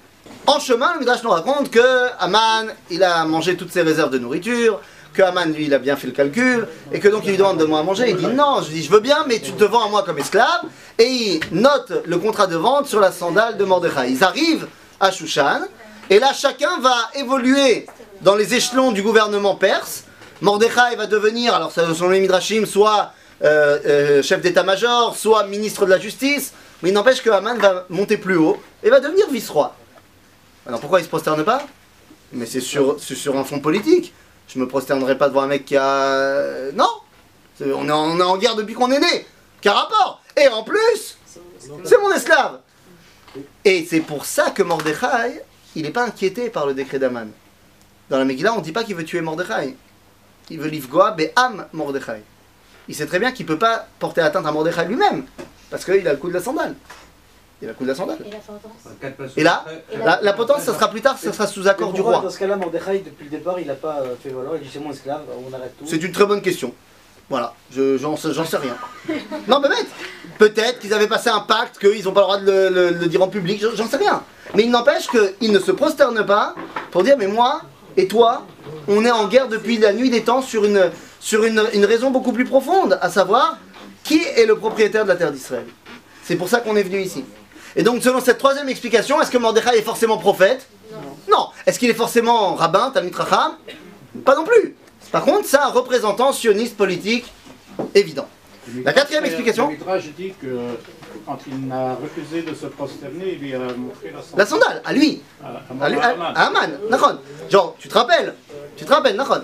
Speaker 1: en chemin, le Midrash nous raconte que Aman, il a mangé toutes ses réserves de nourriture, que Aman, lui, il a bien fait le calcul, et que donc il lui demande de moi à manger. Il dit non, je veux bien, mais tu te vends à moi comme esclave. Et il note le contrat de vente sur la sandale de Mordechai. Ils arrivent à Shushan, et là chacun va évoluer dans les échelons du gouvernement perse. Mordechai va devenir, alors selon les Midrashim, soit chef d'état-major, soit ministre de la justice, mais il n'empêche que Haman va monter plus haut et va devenir vice-roi. Alors pourquoi il ne se prosterne pas? Mais c'est sur un fond politique. Je ne me prosternerai pas devant un mec qui a... Non, on est en guerre depuis qu'on est né. Quel rapport? Et en plus, c'est mon esclave. Et c'est pour ça que Mordechai, il n'est pas inquiété par le décret d'Haman. Dans la Megillah, on ne dit pas qu'il veut tuer Mordechai. Il veut l'Ifgoa Be'am Mordechai. Il sait très bien qu'il ne peut pas porter atteinte à Mordechai lui-même, parce qu'il a le coup de la sandale. Il a le coup de la sandale. Et là, la potence, ça sera plus tard, ça sera sous accord du roi.
Speaker 3: Dans ce cas-là, Mordechai, depuis le départ, il n'a pas fait valoir, il dit c'est mon esclave, on arrête tout.
Speaker 1: C'est une très bonne question. Voilà, j'en sais rien. Non, mais bête. Peut-être qu'ils avaient passé un pacte, qu'ils n'ont pas le droit de le dire en public, j'en sais rien. Mais il n'empêche qu'ils ne se prosternent pas pour dire, mais moi et toi, on est en guerre depuis la nuit des temps sur une raison beaucoup plus profonde, à savoir, qui est le propriétaire de la terre d'Israël. C'est pour ça qu'on est venu ici. Et donc, selon cette troisième explication, est-ce que Mordechai est forcément prophète? Non. Est-ce qu'il est forcément rabbin, Talmid Chacham? Pas non plus. Par contre, c'est un représentant sioniste politique évident. La quatrième explication.
Speaker 2: Le Midrash dit que quand il a refusé de se prosterner, il lui a montré
Speaker 1: la sandale, à lui. À Haman. Genre, tu te rappelles, Nachon.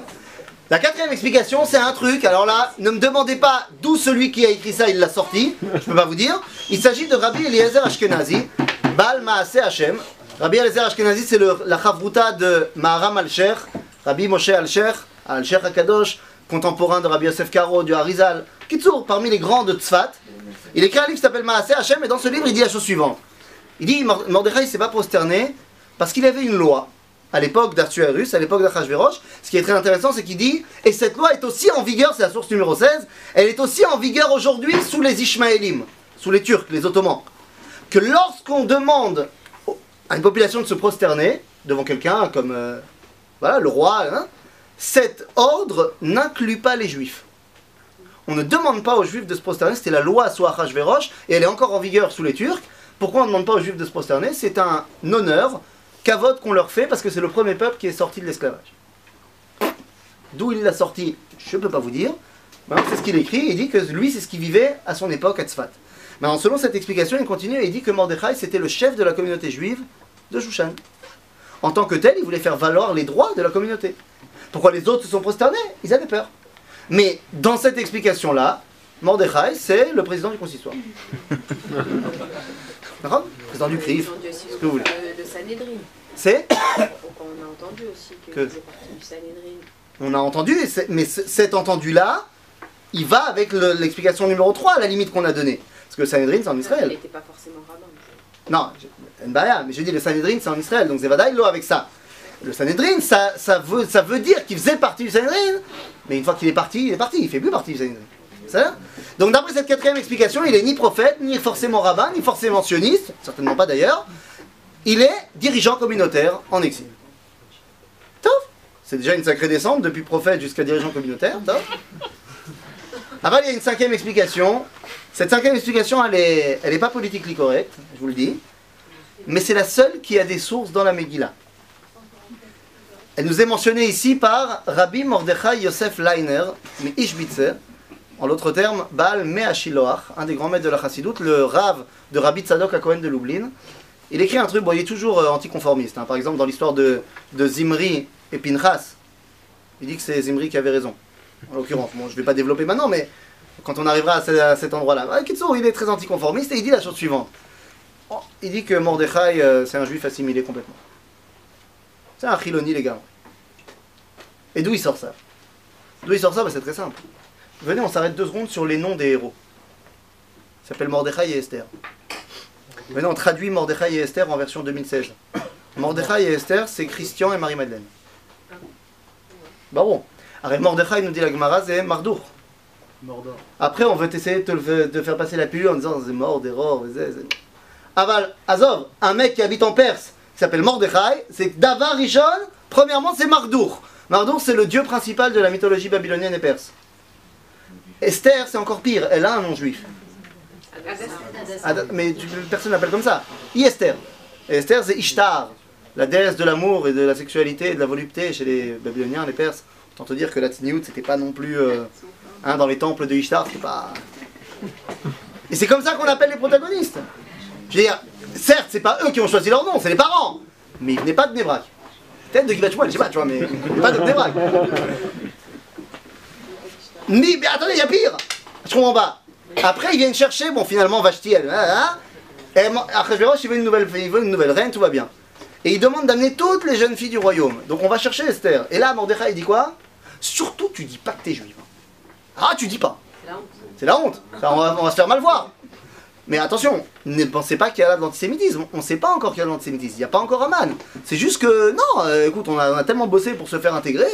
Speaker 1: La quatrième explication, c'est un truc, alors là, ne me demandez pas d'où celui qui a écrit ça, il l'a sorti, je peux pas vous dire. Il s'agit de Rabbi Eliezer Ashkenazi, Baal Maaseh Hashem. Rabbi Eliezer Ashkenazi, c'est la chavruta de Maharam al-Sheikh, Rabbi Moshe al-Sheikh HaKadosh, contemporain de Rabbi Yosef Karo, du Harizal, Kitsour, parmi les grands de Tzfat. Il écrit un livre qui s'appelle Maaseh Hashem, et dans ce livre, il dit la chose suivante. Il dit, Mordechai ne s'est pas prosterné parce qu'il avait une loi. À l'époque d'Artuérus, à l'époque d'Achashverosh, ce qui est très intéressant, c'est qu'il dit, et cette loi est aussi en vigueur, c'est la source numéro 16, elle est aussi en vigueur aujourd'hui sous les Ishmaélim, sous les Turcs, les Ottomans, que lorsqu'on demande à une population de se prosterner, devant quelqu'un comme voilà, le roi, hein, cet ordre n'inclut pas les juifs. On ne demande pas aux juifs de se prosterner, c'était la loi sous Achashverosh, et elle est encore en vigueur sous les Turcs. Pourquoi on ne demande pas aux juifs de se prosterner? C'est un honneur, kavod qu'on leur fait, parce que c'est le premier peuple qui est sorti de l'esclavage. D'où il l'a sorti, je ne peux pas vous dire. C'est ce qu'il écrit, il dit que lui c'est ce qu'il vivait à son époque à Tzfat. Maintenant, selon cette explication, il continue et il dit que Mordechai c'était le chef de la communauté juive de Shushan. En tant que tel, il voulait faire valoir les droits de la communauté. Pourquoi les autres se sont prosternés? Ils avaient peur. Mais dans cette explication-là, Mordechai, c'est le président du consistoire. D'accord? Président du CRIF, ce que vous voulez.
Speaker 4: Le Sanhedrin.
Speaker 1: C'est
Speaker 4: On a entendu aussi que faisait partie du Sanhedrin.
Speaker 1: On a entendu, mais cet entendu-là, il va avec l'explication numéro 3, à la limite qu'on a donnée. Parce que le Sanhedrin, c'est en Israël.
Speaker 4: Il n'était pas forcément rabbin.
Speaker 1: Non, mais j'ai dit le Sanhedrin, c'est en Israël, donc Zevada, il l'a avec ça. Le Sanhedrin, ça veut dire qu'il faisait partie du Sanhedrin, mais une fois qu'il est parti, il ne fait plus partie du Sanhedrin. C'est ça? Donc d'après cette quatrième explication, il n'est ni prophète, ni forcément rabbin, ni forcément sioniste, certainement pas d'ailleurs. Il est dirigeant communautaire en exil. Top. C'est déjà une sacrée descente, depuis prophète jusqu'à dirigeant communautaire. Top. Après, il y a une cinquième explication. Cette cinquième explication, elle est pas politiquement correcte, je vous le dis. Mais c'est la seule qui a des sources dans la Megillah. Elle nous est mentionnée ici par Rabbi Mordechai Yosef Leiner, mais Ishbitzer, en l'autre terme, Baal Me'ashiloach, un des grands maîtres de la Chassidoute, le Rav de Rabbi Tzadok à Cohen de Lublin. Il écrit un truc, bon, il est toujours anticonformiste. Hein. Par exemple, dans l'histoire de Zimri et Pinchas, il dit que c'est Zimri qui avait raison. En l'occurrence, bon, je ne vais pas développer maintenant, mais quand on arrivera à cet endroit-là. Kitsour, il est très anticonformiste et il dit la chose suivante. Il dit que Mordechai, c'est un juif assimilé complètement. C'est un chiloni, les gars. Et d'où il sort ça? D'où il sort ça? C'est très simple. Venez, on s'arrête 2 secondes sur les noms des héros. Ils s'appellent Mordechai et Esther. Venez, on traduit Mordechai et Esther en version 2016. Mordechai et Esther, c'est Christian et Marie-Madeleine. Bah bon. Alors Mordechai, nous dit la Gemara, c'est Mardour. Après, on veut essayer de faire passer la pilule en disant c'est mort, d'erreur, Aval, Azov, un mec qui habite en Perse, qui s'appelle Mordechai, c'est Davar Rishon, premièrement, c'est Mardour. Mardour, c'est le dieu principal de la mythologie babylonienne et perse. Esther, c'est encore pire, elle a un nom juif. Mais personne l'appelle comme ça. Esther. Et Esther, c'est Ishtar, la déesse de l'amour et de la sexualité et de la volupté chez les Babyloniens, les Perses. Autant te dire que la Tsniout, c'était pas non plus. Dans les temples de Ishtar, c'était pas. Et c'est comme ça qu'on appelle les protagonistes. Je veux dire, certes, c'est pas eux qui ont choisi leur nom, c'est les parents. Mais ils venaient pas de Bnei Brak. Peut-être de Givat Shmuel, je sais pas, tu vois, mais pas de Bnei Brak. Mais attendez, il y a pire. Je comprends pas. Après, ils viennent chercher, bon, finalement, Vashti, elle. Achashverosh, il veut une nouvelle reine, tout va bien. Et il demande d'amener toutes les jeunes filles du royaume. Donc on va chercher Esther. Et là, Mordechai, il dit quoi? Surtout, tu dis pas que t'es juive. Ah, tu dis pas. C'est la honte. Ça, on va se faire mal voir. Mais attention, ne pensez pas qu'il y a là de l'antisémitisme. On ne sait pas encore qu'il y a de l'antisémitisme. Il n'y a pas encore Aman. C'est juste que, non, écoute, on a tellement bossé pour se faire intégrer.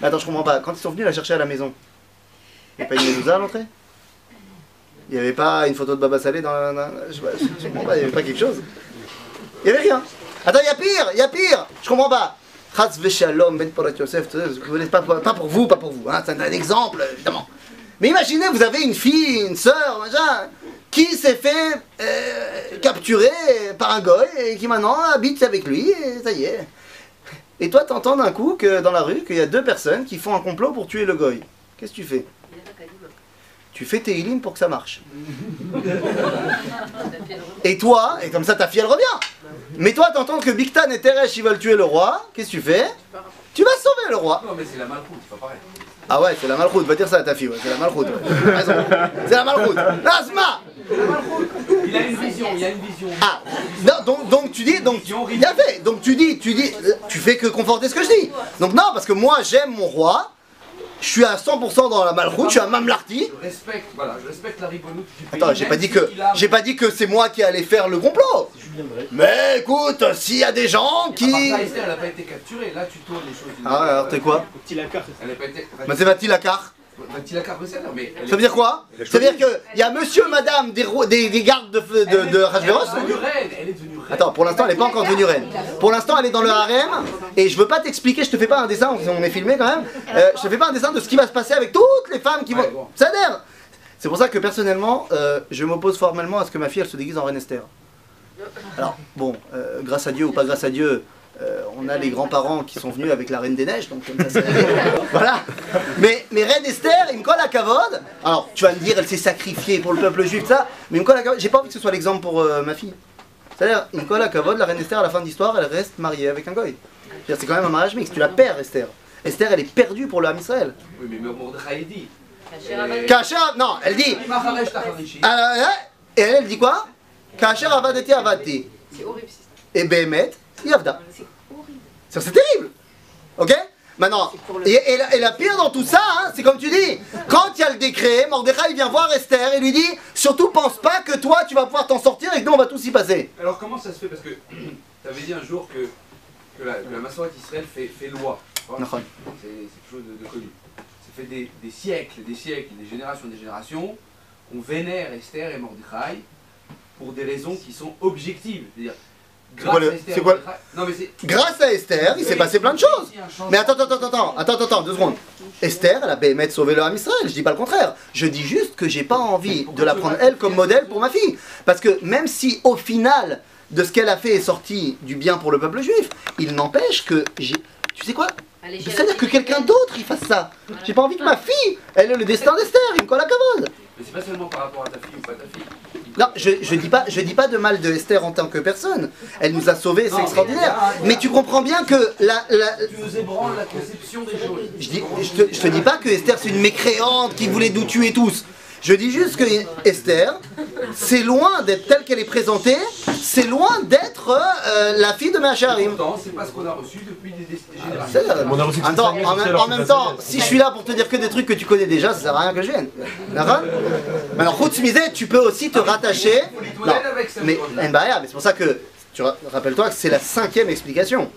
Speaker 1: Mais attends, je comprends pas. Quand ils sont venus la chercher à la maison, il n'y avait pas une mezouza à l'entrée? Il n'y avait pas une photo de Baba Salé dans je comprends pas, il n'y avait pas quelque chose? Il n'y avait rien. Attends, il y a pire. Je comprends pas. Chas v'shalom ben Porat Yosef, pas pour vous, hein, c'est un exemple, évidemment. Mais imaginez, vous avez une fille, une sœur, machin, qui s'est fait capturer par un goy et qui maintenant habite avec lui, et ça y est. Et toi, t'entends d'un coup que dans la rue qu'il y a 2 personnes qui font un complot pour tuer le goy. Qu'est-ce que tu fais? Tu fais tes Teilim pour que ça marche. Et toi, et comme ça ta fille elle revient. Mais toi, t'entends que Bigtan et Teresh ils veulent tuer le roi, qu'est-ce que tu fais? Tu vas sauver le roi.
Speaker 9: Non, mais c'est la malchoute, c'est pas pareil.
Speaker 1: Ah ouais, c'est la malchoute, va dire ça à ta fille, ouais, c'est la malchoute. Ouais. Raison. C'est la malchoute. L'asma.
Speaker 9: Il a une vision, il y a une vision.
Speaker 1: Ah, non, donc tu dis, donc il y avait, donc tu dis, tu fais que conforter ce que je dis. Donc non, parce que moi j'aime mon roi. Je suis à 100% dans la malchoute, je suis à Mamlarti.
Speaker 9: Je respecte la ribonoute.
Speaker 1: Attends, j'ai pas dit que c'est moi qui allais faire le complot. Mais écoute, s'il y a des gens qui...
Speaker 9: Esther, elle n'a pas été capturée, là tu tournes les choses.
Speaker 1: Ah alors t'es quoi?
Speaker 10: Tilakar.
Speaker 9: Elle n'a pas été...
Speaker 1: Bah c'est Tilakar.
Speaker 9: Tilakar, mais...
Speaker 1: Ça veut dire quoi? Ça veut dire qu'il y a monsieur, madame des gardes de Achashverosh.
Speaker 9: Elle est devenue
Speaker 1: Attends, pour l'instant, elle n'est pas encore devenue reine. Pour l'instant, elle est dans le harem, et je veux pas t'expliquer, je te fais pas un dessin, on est filmé quand même, je te fais pas un dessin de ce qui va se passer avec toutes les femmes qui vont... Ça a l'air. C'est pour ça que personnellement, je m'oppose formellement à ce que ma fille, elle se déguise en reine Esther. Alors, bon, grâce à Dieu ou pas grâce à Dieu, on a les grands-parents qui sont venus avec la Reine des Neiges, donc comme ça, voilà. Mais Reine Esther, il me colle à Kavod. Alors, tu vas me dire, elle s'est sacrifiée pour le peuple juif, ça, mais il me colle à Kavod. J'ai pas envie que ce soit l'exemple pour ma fille. C'est-à-dire, il me colle à Kavod, la Reine Esther, à la fin de l'histoire, elle reste mariée avec un goy. C'est quand même un mariage mixte, tu la perds, Esther. Esther, elle est perdue pour le Ham Israël.
Speaker 9: Oui, mais Mordechai dit.
Speaker 1: Kacher, non, elle dit. Et elle dit quoi? Kacher avadeti avadti.
Speaker 6: C'est horrible.
Speaker 1: Et Behemet, Yavda. C'est terrible. Ok? Maintenant, et la pire dans tout ça, hein, c'est comme tu dis, quand il y a le décret, Mordechai vient voir Esther et lui dit, surtout pense pas que toi tu vas pouvoir t'en sortir et que nous on va tous y passer.
Speaker 9: Alors comment ça se fait? Parce que tu avais dit un jour que la Massorat Israël fait loi. C'est quelque chose de connu. Ça fait des siècles, des générations, on vénère Esther et Mordechai pour des raisons qui sont objectives. C'est-à-dire,
Speaker 1: grâce à Esther, il s'est passé plein de choses. Mais attends, 2 secondes. Esther, elle a Béhémet sauvé le Ham Israël, je dis pas le contraire. Je dis juste que j'ai pas envie de la prendre elle comme modèle pour ma fille. Parce que même si au final de ce qu'elle a fait est sorti du bien pour le peuple juif, il n'empêche que tu sais quoi? C'est-à-dire que quelqu'un d'autre il fasse ça. J'ai pas envie que ma fille, elle ait le destin d'Esther, il me colle à Kavod.
Speaker 9: Mais c'est pas seulement par rapport à ta fille ou pas ta fille.
Speaker 1: Non, je dis pas de mal de Esther en tant que personne. Elle nous a sauvés, c'est extraordinaire. Mais tu comprends bien que
Speaker 9: tu nous ébranles la conception des choses.
Speaker 1: Je te dis pas que Esther c'est une mécréante qui voulait nous tuer tous. Je dis juste que Esther, c'est loin d'être telle qu'elle est présentée, c'est loin d'être la fille de Me'acharim.
Speaker 9: Pourtant, c'est pas ce qu'on a reçu depuis des générations.
Speaker 1: Attends, en même temps, si je suis là pour te dire que des trucs que tu connais déjà, ça sert à rien que je vienne. D'accord? Alors, Chutz Mizeh, tu peux aussi te rattacher. Non, mais c'est pour ça que, rappelle-toi que c'est la 5e explication.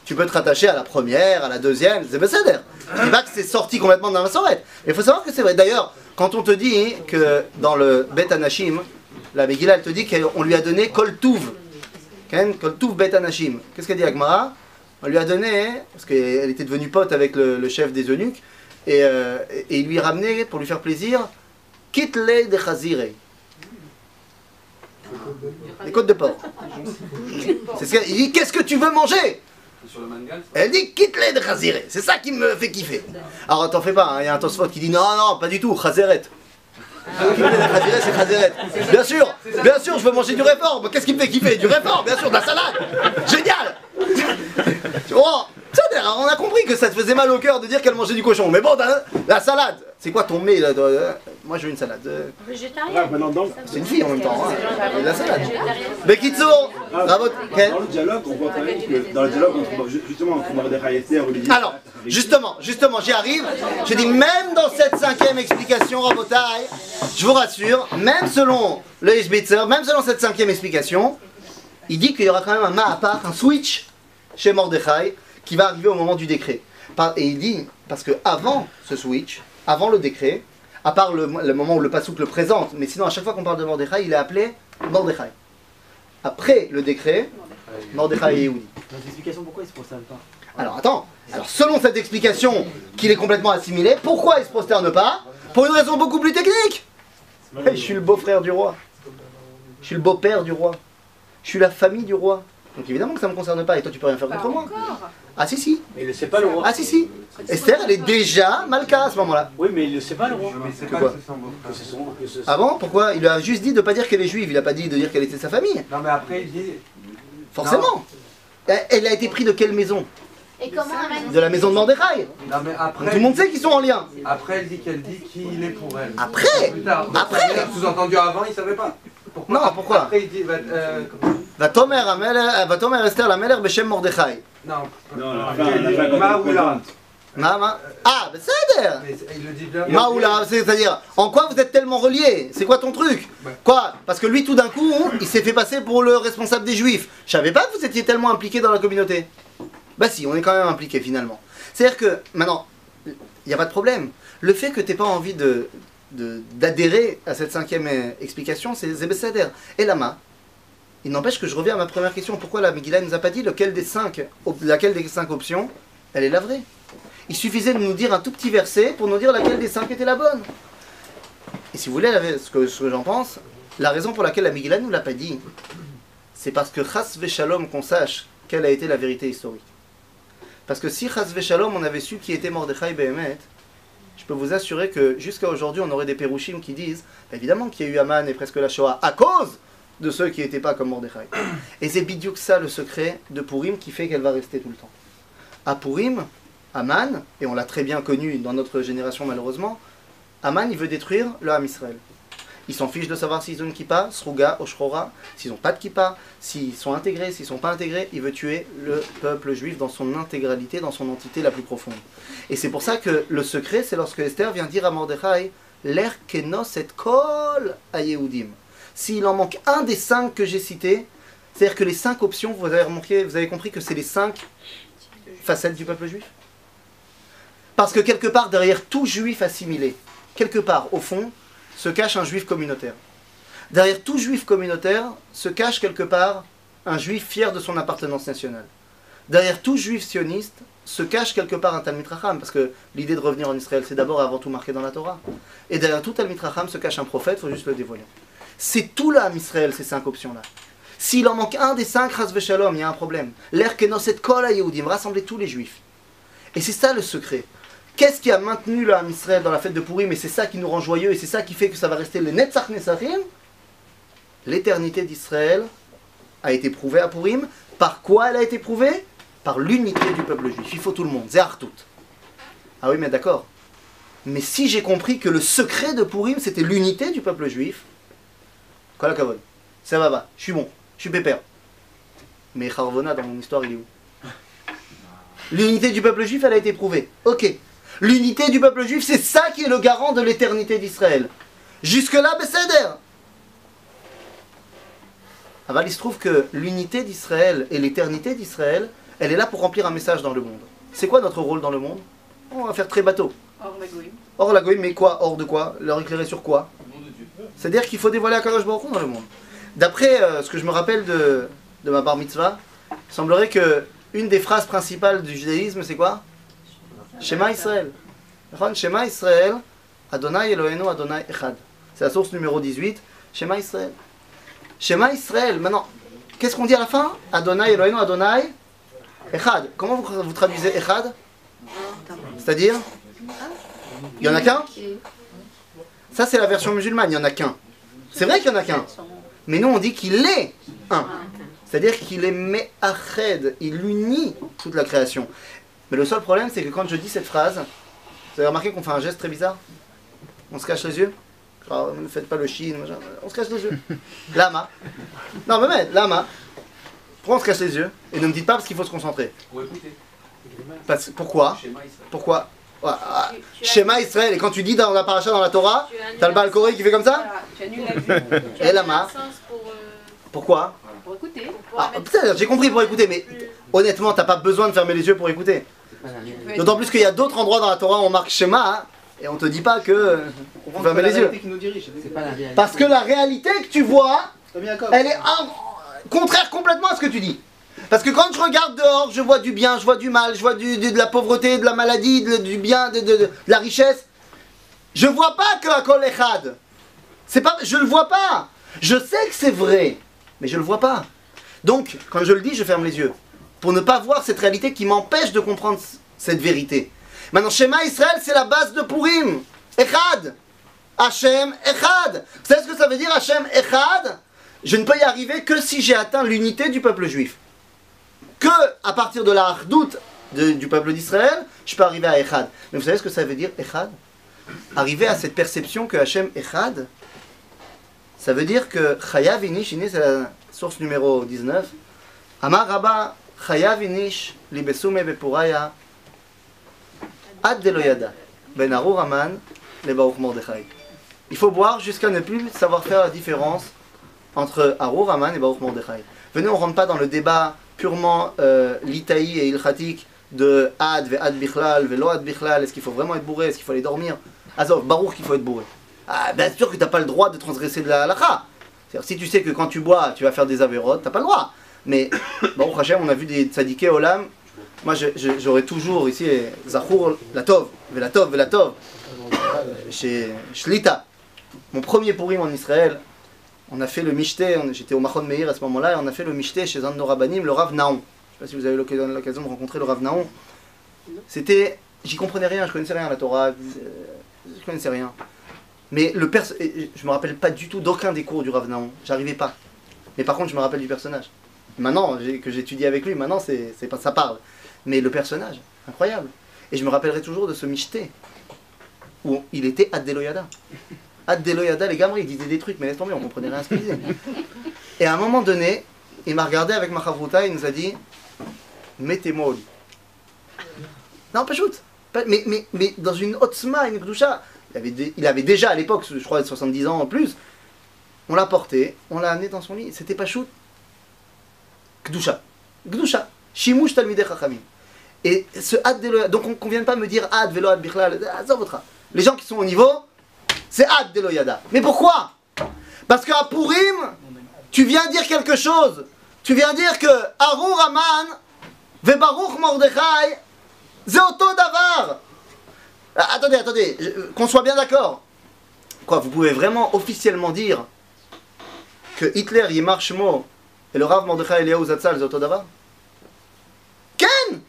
Speaker 1: Tu peux te rattacher à la première, à la deuxième, c'est Besséder. Je dis pas que c'est sorti complètement de la Massorette. Mais il faut savoir que c'est vrai. D'ailleurs, quand on te dit que dans le Bet Anashim, la Megillah, elle te dit qu'on lui a donné Kol Tuv. Kol Tuv Bet Anashim. Qu'est-ce qu'elle dit à Gemara? On lui a donné, parce qu'elle était devenue pote avec le chef des eunuques, et il lui ramenait, pour lui faire plaisir, Kitle de Chazire. Les côtes de porc. Il dit, qu'est-ce que tu veux manger? Elle dit quitte-les de Chazire, c'est ça qui me fait kiffer. Alors t'en fais pas, il y a un Tosfot qui dit non, pas du tout, Chazeret. Quitte-les de Chazire, c'est Chazeret. Bien sûr, je veux manger du réfort. Qu'est-ce qui me fait kiffer? Du réfort, bien sûr, de la salade. Génial. Oh, on a compris que ça te faisait mal au cœur de dire qu'elle mangeait du cochon. Mais bon, la salade, c'est quoi ton mets là? Moi je veux une salade.
Speaker 4: Végétarien.
Speaker 1: C'est une fille en même temps, hein. De la salade. Bekitso, bravo.
Speaker 11: Dans le dialogue, on voit quand même que dans le dialogue entre Mordechai et Esther, Olivier.
Speaker 1: Alors, justement, j'y arrive. Je dis même dans cette 5e explication, Rabotai, je vous rassure, même selon le Ishbitzer, même selon cette 5e explication, il dit qu'il y aura quand même un ma'apar, un switch chez Mordechai qui va arriver au moment du décret. Et il dit, parce que avant ce switch, avant le décret, à part le moment où le Passouk le présente, mais sinon à chaque fois qu'on parle de Mordechai, il est appelé Mordechai. Après le décret, Mordechai et Yehudi.
Speaker 10: Dans l'explication, pourquoi il se prosterne pas?
Speaker 1: Alors attends, selon cette explication qu'il est complètement assimilé, pourquoi il se prosterne pas? Pour une raison beaucoup plus technique. Hey, je suis le beau-frère du roi. Je suis le beau-père du roi. Je suis la famille du roi. Donc évidemment que ça ne me concerne pas et toi tu peux rien faire contre moi. Ah si.
Speaker 10: Mais il le sait pas le roi.
Speaker 1: Ah si. Esther elle est déjà Malka à ce moment-là.
Speaker 10: Oui mais il le sait pas le roi.
Speaker 11: Mais c'est
Speaker 1: pas Ah bon? Pourquoi? Il lui a juste dit de ne pas dire qu'elle est juive, il a pas dit de dire qu'elle était de sa famille.
Speaker 2: Non mais après il dit...
Speaker 1: Forcément. Elle a été prise de quelle maison?
Speaker 4: Et comment
Speaker 1: De la maison de Mordechai.
Speaker 2: Non mais après...
Speaker 1: Tout le monde sait qu'ils sont en lien.
Speaker 2: Après qu'elle dit qu'il est pour elle.
Speaker 1: Après.
Speaker 2: Sous-entendu avant il savait pas.
Speaker 1: Non, pourquoi?
Speaker 2: Après il dit...
Speaker 1: Vatomer Esther la Meler Beshem Mordechai.
Speaker 2: Non,
Speaker 1: Maoula. Ah, Besséder.
Speaker 2: Il le dit bien.
Speaker 1: Maoula, c'est-à-dire, en quoi vous êtes tellement reliés? C'est quoi ton truc? Quoi? Parce que lui, tout d'un coup, il s'est fait passer pour le responsable des Juifs. Je savais pas que vous étiez tellement impliqués dans la communauté. Bah si, on est quand même impliqués finalement. C'est-à-dire que, maintenant, il n'y a pas de problème. Le fait que tu n'aies pas envie d'adhérer à cette 5e explication, c'est Besséder. Et Lama, Il n'empêche que je reviens à ma première question. Pourquoi la Megillah ne nous a pas dit laquelle des 5 options, elle est la vraie? Il suffisait de nous dire un tout petit verset pour nous dire laquelle des 5 était la bonne. Et si vous voulez ce que j'en pense, la raison pour laquelle la Megillah ne nous l'a pas dit, c'est parce que chas v'shalom qu'on sache quelle a été la vérité historique. Parce que si chas v'shalom on avait su qui était Mordechai Behemet, je peux vous assurer que jusqu'à aujourd'hui on aurait des pérouchim qui disent évidemment qu'il y a eu Haman et presque la Shoah à cause de ceux qui n'étaient pas comme Mordechai. Et c'est bidiouk ça le secret de Purim qui fait qu'elle va rester tout le temps. À Purim, Haman, et on l'a très bien connu dans notre génération malheureusement, Haman il veut détruire le Ham Israël. Il s'en fiche de savoir s'ils ont une kippa, sruga, oshrora, s'ils n'ont pas de kippa, s'ils sont intégrés, s'ils ne sont pas intégrés, il veut tuer le peuple juif dans son intégralité, dans son entité la plus profonde. Et c'est pour ça que le secret, c'est lorsque Esther vient dire à Mordechai, l'er kenos et kol a Yehudim. S'il en manque un des 5 que j'ai cités, c'est-à-dire que les 5 options, vous avez compris que c'est les 5 facettes du peuple juif. Parce que quelque part, derrière tout juif assimilé, quelque part, au fond, se cache un juif communautaire. Derrière tout juif communautaire se cache quelque part un juif fier de son appartenance nationale. Derrière tout juif sioniste se cache quelque part un Talmid Chacham, parce que l'idée de revenir en Israël, c'est d'abord et avant tout marqué dans la Torah. Et derrière tout Talmid Chacham se cache un prophète, il faut juste le dévoiler. C'est tout là, Israël, ces 5 options-là. S'il en manque un des 5, Chas v'Shalom, il y a un problème. L'er kenoset kol ha-Yehudim, rassembler tous les juifs. Et c'est ça le secret. Qu'est-ce qui a maintenu le Ham Israël dans la fête de Purim, et c'est ça qui nous rend joyeux, et c'est ça qui fait que ça va rester le Netzach Nesachim? L'éternité d'Israël a été prouvée à Purim. Par quoi elle a été prouvée? Par l'unité du peuple juif. Il faut tout le monde, Zéhartout. Ah oui, mais d'accord. Mais si j'ai compris que le secret de Purim, c'était l'unité du peuple juif, Kol hakavod, ça va, je suis bon, je suis pépère. Mais Harvona, dans mon histoire, il est où? L'unité du peuple juif, elle a été prouvée. Ok. L'unité du peuple juif, c'est ça qui est le garant de l'éternité d'Israël. Jusque-là, Besséder. Alors, il se trouve que l'unité d'Israël et l'éternité d'Israël, elle est là pour remplir un message dans le monde. C'est quoi notre rôle dans le monde? On va faire très bateau.
Speaker 6: Hors la goïm.
Speaker 1: Hors la goïm, mais quoi? Hors de quoi? Leur éclairer sur quoi? C'est-à-dire qu'il faut dévoiler Akadosh Baruch Hu dans le monde. D'après ce que je me rappelle de ma bar mitzvah, il semblerait que une des phrases principales du judaïsme, c'est quoi? Shema Israël. Shema Israël, Adonai Eloheinu Adonai Echad. C'est la source numéro 18, Shema Israël. Shema Israël, maintenant, qu'est-ce qu'on dit à la fin? Adonai Eloheinu Adonai Echad. Comment vous traduisez Echad? C'est-à-dire? Il n'y en a qu'un? Ça c'est la version musulmane, il n'y en a qu'un. C'est vrai qu'il n'y en a qu'un. Mais nous on dit qu'il est un. C'est-à-dire qu'il est me'ached, il unit toute la création. Mais le seul problème, c'est que quand je dis cette phrase, vous avez remarqué qu'on fait un geste très bizarre? On se cache les yeux? Genre, ne faites pas le chine, on se cache les yeux. Lama. Non, mais lama. Pourquoi on se cache les yeux? Et ne me dites pas parce qu'il faut se concentrer.
Speaker 9: Pour écouter.
Speaker 1: Pourquoi? Pourquoi? Shema Israël. Et quand tu dis dans la paracha dans la Torah, t'as le Baal Koré qui fait comme ça?
Speaker 6: Tu annules la vue.
Speaker 1: Et lama. Pourquoi?
Speaker 6: Pour écouter.
Speaker 1: J'ai compris pour écouter, mais honnêtement, t'as pas besoin de fermer les yeux pour écouter. D'autant plus qu'il y a d'autres endroits dans la Torah où on marque Shema, hein, et on te dit pas que faut fermer les yeux. Parce que la réalité que tu vois, elle est contraire complètement à ce que tu dis. Parce que quand je regarde dehors, je vois du bien, je vois du mal, je vois de la pauvreté, de la maladie, du bien, de la richesse. Je vois pas que Hakol Echad. Je le vois pas. Je sais que c'est vrai, mais je le vois pas. Donc, quand je le dis, je ferme les yeux. Pour ne pas voir cette réalité qui m'empêche de comprendre cette vérité. Maintenant, Shema Israël, c'est la base de Purim. Echad. Hashem Echad. Vous savez ce que ça veut dire, Hashem Echad? Je ne peux y arriver que si j'ai atteint l'unité du peuple juif. Que à partir de la hardout du peuple d'Israël, je peux arriver à Echad. Mais vous savez ce que ça veut dire, Echad? Arriver à cette perception que Hashem Echad, ça veut dire que Chayav Inish, c'est la source numéro 19, Amar Rabba Chayav Inish libesume bepuraya ad deloyada ben Arur Haman le Baruch Mordechai. Il faut boire jusqu'à ne plus savoir faire la différence entre Arur Haman et Baruch Mordechai. Venez, on ne rentre pas dans le débat purement litaï et ilchatique de Ad, ve Ad Bichlal, ve Lo Ad Bichlal. Est-ce qu'il faut vraiment être bourré? Est-ce qu'il faut aller dormir? Azov, Baruch qu'il faut être bourré. Ah, bien sûr que tu n'as pas le droit de transgresser de la halakha. C'est-à-dire, si tu sais que quand tu bois, tu vas faire des avérotes, t'as pas le droit. Mais, bon, Hachem, on a vu des tzadikés olam. Moi, j'aurais toujours ici, Zachour, Latov, Velatov, Velatov, chez Shlita. Mon premier Purim en Israël, on a fait le Mishté, j'étais au Machon Meir à ce moment-là, et on a fait le Mishté chez un de nos rabbanim, le Rav Naon. Je ne sais pas si vous avez l'occasion de rencontrer le Rav Naon. C'était, j'y comprenais rien, je connaissais rien à la Torah, je connaissais rien. Mais je me rappelle pas du tout d'aucun des cours du Rav Naon, j'arrivais pas. Mais par contre, je me rappelle du personnage. Maintenant, que j'étudie avec lui, maintenant ça parle. Mais le personnage, incroyable. Et je me rappellerai toujours de ce Mishté, où il était Ad Deloyada. Ad Deloyada, les gamins, il disait des trucs, mais laisse tomber, on comprenait rien à ce qu'il disait. Et à un moment donné, il m'a regardé avec ma chavruta, il nous a dit, mettez-moi au lit. Non, pas shoot. Mais dans une otzma, une gdoucha, il avait déjà à l'époque, je crois, 70 ans en plus, on l'a porté, on l'a amené dans son lit, c'était pas shoot. Gdoucha. Gdoucha. Shimush talmidei chachamim. Et ce ad deloyada, donc on ne vienne pas me dire ad velo ad bichlal, les gens qui sont au niveau, c'est ad deloyada. Mais pourquoi? Parce qu'à Purim, tu viens dire quelque chose. Tu viens dire que Arur Aman ve Baruch Mordechai c'est auto davar. Attendez, qu'on soit bien d'accord. Quoi, vous pouvez vraiment officiellement dire que Hitler Yimar Shmo et le Rav Mordechai Eliyahu Zatzal c'est auto davar? Ken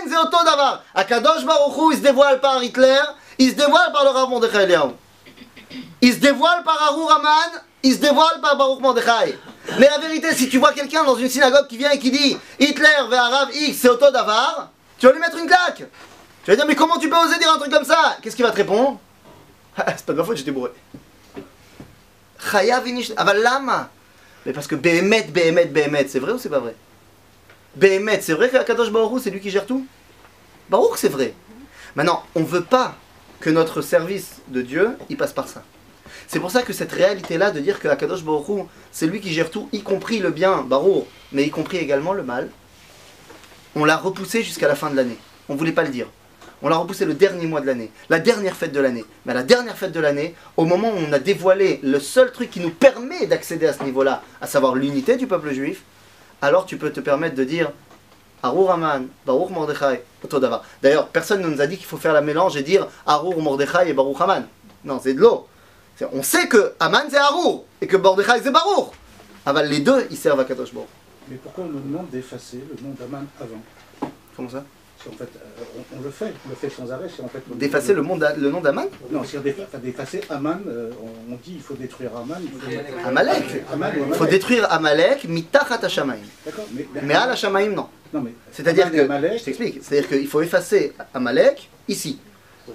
Speaker 1: c'est auto davar. Akadosh Baruch Hu il se dévoile par Hitler, il se dévoile par le Rav Mordechai Eliyahu. Il se dévoile par Arur Aman, il se dévoile par Baruch Mordechai. Mais la vérité, si tu vois quelqu'un dans une synagogue qui vient et qui dit Hitler vers Rav X c'est auto davar, tu vas lui mettre une claque. Tu vas dire mais comment tu peux oser dire un truc comme ça? Qu'est-ce qu'il va te répondre? C'est pas de ma faute, j'étais bourré. Chayav inish aval lama. Mais parce que Behemet, c'est vrai ou c'est pas vrai? Behemet, c'est vrai qu'Akadosh Baruch Hu c'est lui qui gère tout? Baruch c'est vrai. Maintenant, on veut pas que notre service de Dieu, il passe par ça. C'est pour ça que cette réalité-là de dire que Akadosh Baruch Hu, c'est lui qui gère tout, y compris le bien, Baruch, mais y compris également le mal, on l'a repoussé jusqu'à la fin de l'année. On voulait pas le dire. On l'a repoussé le dernier mois de l'année, la dernière fête de l'année. Mais à la dernière fête de l'année, au moment où on a dévoilé le seul truc qui nous permet d'accéder à ce niveau-là, à savoir l'unité du peuple juif, alors tu peux te permettre de dire Arur Aman, Baruch Mordechai, Otodava. D'ailleurs, personne ne nous a dit qu'il faut faire la mélange et dire Arur Mordechai et Baruch Aman. Non, c'est de l'eau. On sait que Aman c'est Arur et que Mordechai c'est Baruch. Aval, les deux, ils servent à Kadosh Baruch.
Speaker 2: Mais pourquoi on nous demande d'effacer le nom d'Aman avant?
Speaker 1: Comment ça?
Speaker 2: En fait, on le fait sans arrêt. En fait,
Speaker 1: d'effacer le nom d'Aman?
Speaker 2: Non, c'est d'effacer Aman. On dit il faut détruire Aman.
Speaker 1: Amalek. Il faut détruire Amalek, mitachat hashamayim.
Speaker 2: D'accord.
Speaker 1: Mais à hashamayim, non. C'est-à-dire que, je t'explique, c'est-à-dire qu'il faut effacer Amalek ici.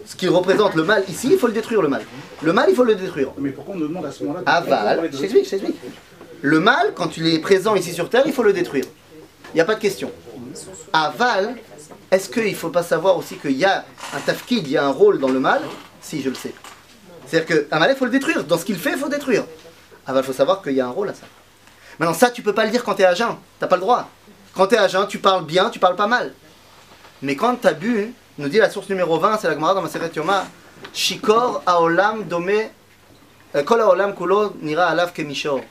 Speaker 1: Ce qui représente le mal ici, il faut le détruire le mal. Le mal, il faut le détruire.
Speaker 2: Mais pourquoi on nous demande à ce moment-là?
Speaker 1: Aval, je t'explique. Le mal, quand il est présent ici sur Terre, il faut le détruire. Il n'y a pas de question. Aval, est-ce qu'il ne faut pas savoir aussi qu'il y a un tafkid, il y a un rôle dans le mal? Si, je le sais. C'est-à-dire qu'Amalek, il faut le détruire. Dans ce qu'il fait, il faut détruire. Aval, il faut savoir qu'il y a un rôle à ça. Maintenant, ça, tu ne peux pas le dire quand tu es à jeun. Tu n'as pas le droit. Quand tu es à jeun, tu parles bien, tu parles pas mal. Mais quand tu as bu, nous dit la source numéro 20, c'est la Gemara dans Maseret Yoma, Shikor haolam domé, kol haolam kulo nira alav kemishor.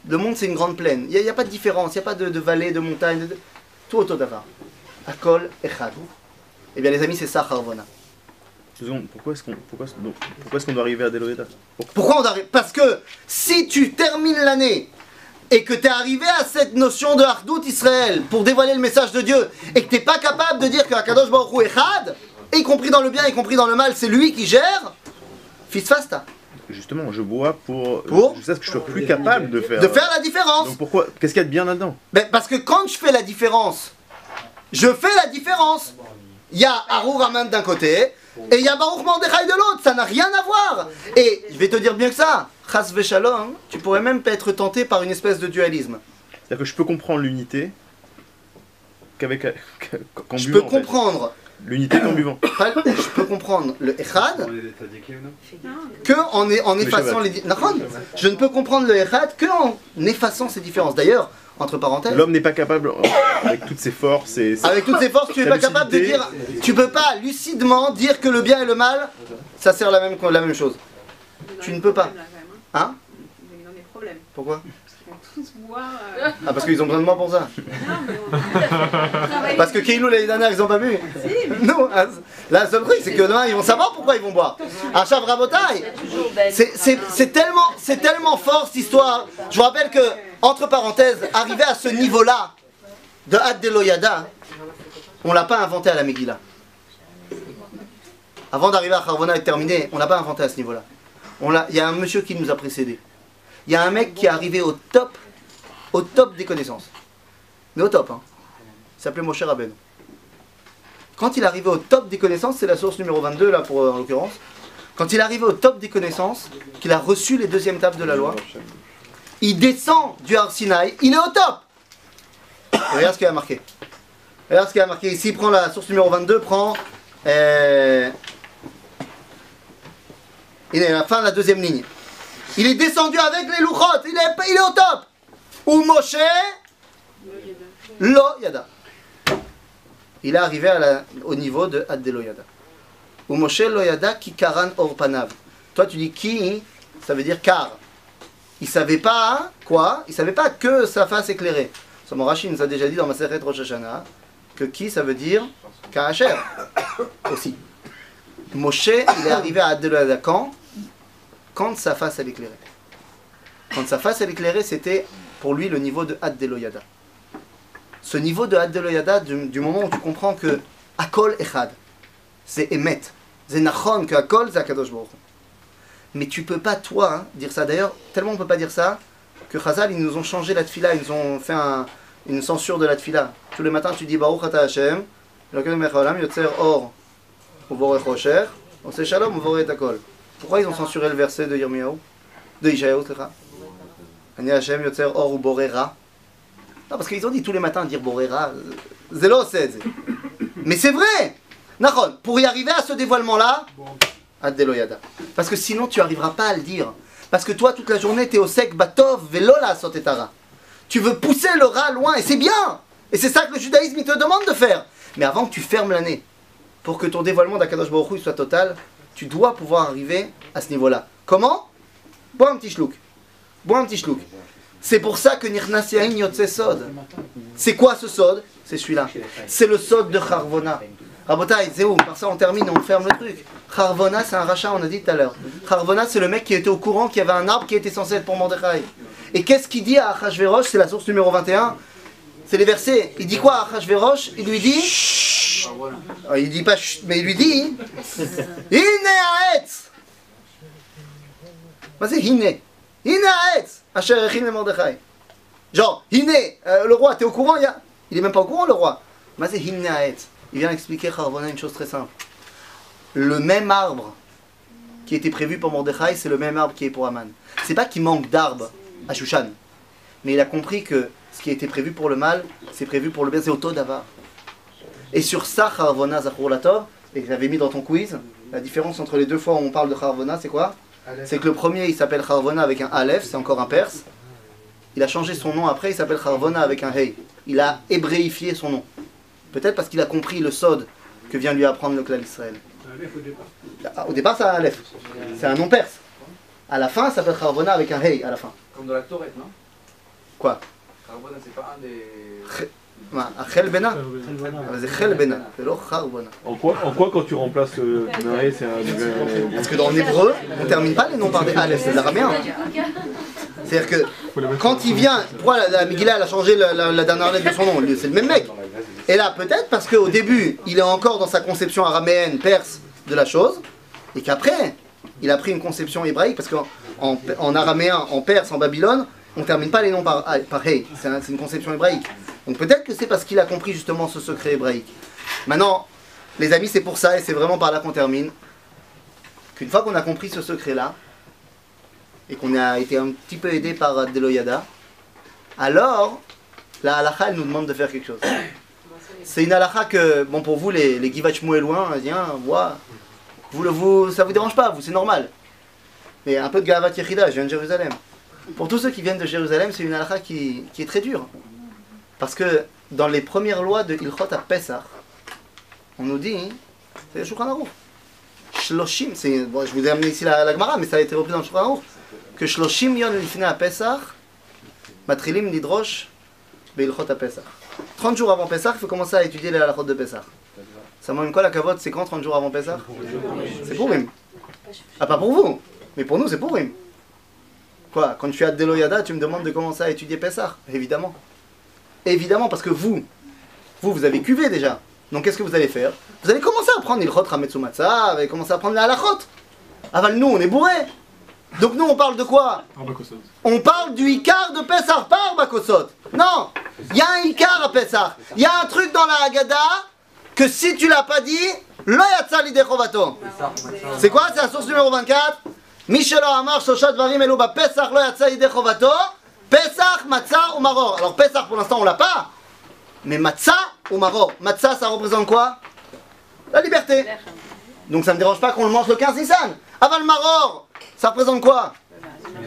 Speaker 1: Le monde, c'est une grande plaine. Il n'y a pas de différence, il n'y a pas de vallée, de montagne, tout autour d'avoir. Akol echad. Eh bien, les amis, c'est ça, Harvona.
Speaker 8: Pourquoi est-ce qu'on doit arriver à Deloyada?
Speaker 1: Pourquoi on doit arriver? Parce que si tu termines l'année et que tu es arrivé à cette notion de Hardout Israël pour dévoiler le message de Dieu et que tu n'es pas capable de dire que Akadosh Baruch Hu echad, y compris dans le bien, y compris dans le mal, c'est lui qui gère, fisfasta.
Speaker 8: Justement, je bois pour jusqu'à ce que je sois plus capable de faire
Speaker 1: la différence.
Speaker 8: Donc pourquoi? Qu'est-ce qu'il y a de bien là-dedans?
Speaker 1: Parce que quand je fais la différence, je fais la différence. Il y a Arur Aman d'un côté et il y a Baruch Mordechai de l'autre. Ça n'a rien à voir. Et je vais te dire bien que ça. Chas v'shalom, tu pourrais même être tenté par une espèce de dualisme.
Speaker 8: C'est-à-dire que je peux comprendre l'unité qu'avec qu'en buvant.
Speaker 1: Je peux comprendre
Speaker 8: l'unité qu'en buvant.
Speaker 1: Je peux comprendre le echad que en effaçant les. Je ne peux comprendre le echad que en effaçant ces différences. D'ailleurs, entre parenthèses,
Speaker 8: l'homme n'est pas capable, avec toutes ses forces et
Speaker 1: avec toutes ses forces, tu n'es pas capable de dire. Tu peux pas lucidement dire que le bien et le mal, ça sert la même chose. Tu ne peux pas. Hein?
Speaker 6: problème.
Speaker 1: Pourquoi?
Speaker 6: Parce qu'ils vont tous boire.
Speaker 1: Ah, parce qu'ils ont besoin de moi pour ça.
Speaker 6: Non, mais on travaille.
Speaker 1: Parce que Keilou l'année dernière, ils ont pas bu.
Speaker 6: Si, mais...
Speaker 1: Non, la seule truc, c'est que demain, ils vont savoir pourquoi ils vont boire. À Chav Rabotai, c'est tellement fort cette histoire. Je vous rappelle que, entre parenthèses, arriver à ce niveau-là de Had Deloyada, on l'a pas inventé à la Megillah. Avant d'arriver à Charvona et terminer, on l'a pas inventé à ce niveau-là. Il y a un monsieur qui nous a précédés. Il y a un mec qui est arrivé au top des connaissances. Mais au top, hein. Il s'appelait Moshe Rabbeinu. Quand il est arrivé au top des connaissances, c'est la source numéro 22 là en l'occurrence. Quand il est arrivé au top des connaissances, qu'il a reçu les deuxièmes tables de la loi, il descend du Har Sinaï, il est au top. Et regarde ce qu'il a marqué. Regarde ce qu'il a marqué ici, il prend la source numéro 22, prend... il est à la fin de la deuxième ligne. Il est descendu avec les louchot, il est au top. Ou Moshe Lo Yada. Il est arrivé au niveau de Had Deloyada. Ou Moshe Lo Yada ki karan or panav. Toi tu dis qui, ça veut dire car. Il savait pas quoi? Il savait pas que sa face éclairée. Son Rashi nous a déjà dit dans Masechet Rosh Hashanah que qui ça veut dire Ka'asher aussi. Moshe il est arrivé à Had Deloyada quand sa face elle éclairait. Quand sa face elle éclairait, c'était pour lui le niveau de Had Deloyada. Ce niveau de Had Deloyada, du moment où tu comprends que Akol Echad, c'est Emet, c'est Nachon, que Akol c'est Akadosh Baruch Hu. Mais tu peux pas toi dire ça. D'ailleurs, tellement on peut pas dire ça que Chazal ils nous ont changé la tfila, ils nous ont fait une censure de la tfila. Tous les matins tu dis Baruch Ata Hashem, Elokeinu melech haolam yotzer or uvorech rocher, oseh shalom uvorech akol. Pourquoi ils ont censuré le verset de Yirmiyahu, de Ishayahu, Ani Hashem yotzer or uborera? Non, parce qu'ils ont dit tous les matins dire borera, zélo c'est. Mais c'est vrai. Nachon, pour y arriver à ce dévoilement-là, Had Deloyada. Parce que sinon tu n'arriveras pas à le dire. Parce que toi toute la journée tu es au sec batov velo la sotetara. Tu veux pousser le rat loin et c'est bien. Et c'est ça que le judaïsme il te demande de faire. Mais avant que tu fermes l'année, pour que ton dévoilement d'Akadosh Baruch Hu soit total, tu dois pouvoir arriver à ce niveau-là. Comment? Bois un petit shlouk. Bois un petit shlouk. C'est pour ça que Nirnas Yain Yotze Sod. C'est quoi ce Sod? C'est celui-là. C'est le Sod de Charvona. Rabotai, c'est où? Par ça on termine, on ferme le truc. Charvona c'est un rachat, on a dit tout à l'heure. Charvona c'est le mec qui était au courant qu'il y avait un arbre qui était censé être pour Mordechai. Et qu'est-ce qu'il dit à Achashverosh? C'est la source numéro 21. C'est les versets. Il dit quoi à Achashverosh? Il lui dit... Il dit pas chut, mais il lui dit... Hine Haetz. C'est Hine. Hine Haetz. Asher Echin le Mordechai. Genre, Hine, le roi, t'es au courant? Il est même pas au courant le roi. C'est Hine Haetz. Il vient expliquer Charvona une chose très simple. Le même arbre qui était prévu pour Mordechai, c'est le même arbre qui est pour Aman. C'est pas qu'il manque d'arbres à Shushan, mais il a compris que ce qui a été prévu pour le mal, c'est prévu pour le bien, c'est Oto Davar. Et sur ça, Charvona Zachor Latov, et que j'avais mis dans ton quiz, la différence entre les deux fois où on parle de Charvona, c'est quoi? C'est que le premier, il s'appelle Charvona avec un Aleph, c'est encore un perse. Il a changé son nom après, il s'appelle Charvona avec un Hey. Il a hébréifié son nom. Peut-être parce qu'il a compris le sod que vient lui apprendre le clan d'Israël. Au départ, c'est un Aleph. C'est un nom perse. À la fin, ça s'appelle Charvona avec un Hey à la fin.
Speaker 9: Comme dans la Torah, non?
Speaker 1: Quoi?
Speaker 9: Charvona, c'est pas un des...
Speaker 1: Chel Bena. C'est Chel Bena, c'est l'autre Charvona.
Speaker 8: En quoi quand tu remplaces le Hey, c'est un...
Speaker 1: Parce que dans l'hébreu, on ne termine pas les noms par des Aleph, c'est l'araméen. C'est-à-dire que quand il vient, pourquoi la Megillah elle a changé la dernière lettre de son nom? C'est le même mec. Et là, peut-être parce qu'au début, il est encore dans sa conception araméenne, perse de la chose, et qu'après, il a pris une conception hébraïque, parce qu'en araméen, en perse, en Babylone, on ne termine pas les noms par Hey, c'est une conception hébraïque. Donc peut-être que c'est parce qu'il a compris justement ce secret hébraïque. Maintenant, les amis, c'est pour ça, et c'est vraiment par là qu'on termine, qu'une fois qu'on a compris ce secret-là, et qu'on a été un petit peu aidé par Had Deloyada, alors, la halakha, elle nous demande de faire quelque chose. C'est une halakha que, bon pour vous, les Givat Shmuéloins, ça vous dérange pas, vous, c'est normal. Mais un peu de Gavat Yechida, je viens de Jérusalem. Pour tous ceux qui viennent de Jérusalem, c'est une halakha qui est très dure. Parce que dans les premières lois de Ilchot à Pessah, on nous dit, c'est le Shulchan Aruch. Shloshim, bon, je vous ai amené ici la Gemara, mais ça a été repris dans le Shulchan Aruch, que 30 yom lifnei HaPesach, Matrilim Nidrosh Beilchot HaPesach. 30 jours avant Pessah, il faut commencer à étudier les halachot de Pessah. Ça m'emmène quoi la cavote? C'est quand 30 jours avant Pessah? C'est Purim. Ah, pas pour vous, mais pour nous c'est Purim. Quoi? Quand je suis à Deloyada, tu me demandes de commencer à étudier Pessah? Évidemment. Évidemment, parce que vous avez cuvé déjà. Donc qu'est-ce que vous allez faire? Vous allez commencer à prendre Ilchot Hametzu Matzah, vous allez commencer à prendre les halachot. Aval, nous on est bourrés. Donc nous on parle de quoi? On parle du Ikar de Pessah, pas Arbakosot. Non, il y a un Ikar à Pessah. Il y a un truc dans la Haggadah que si tu l'as pas dit, lo yatsa lidei chovato. C'est quoi? C'est la source numéro 24. Mishelo amar shoshat dvarim elu ba Pessah lo yatsa lidei chovato. Pessah, matzah ou maror. Alors Pessah pour l'instant on l'a pas. Mais matzah ou maror. Matzah ça représente quoi? La liberté. Donc ça me dérange pas qu'on le mange le 15 Nissan. Aval maror, ça représente quoi?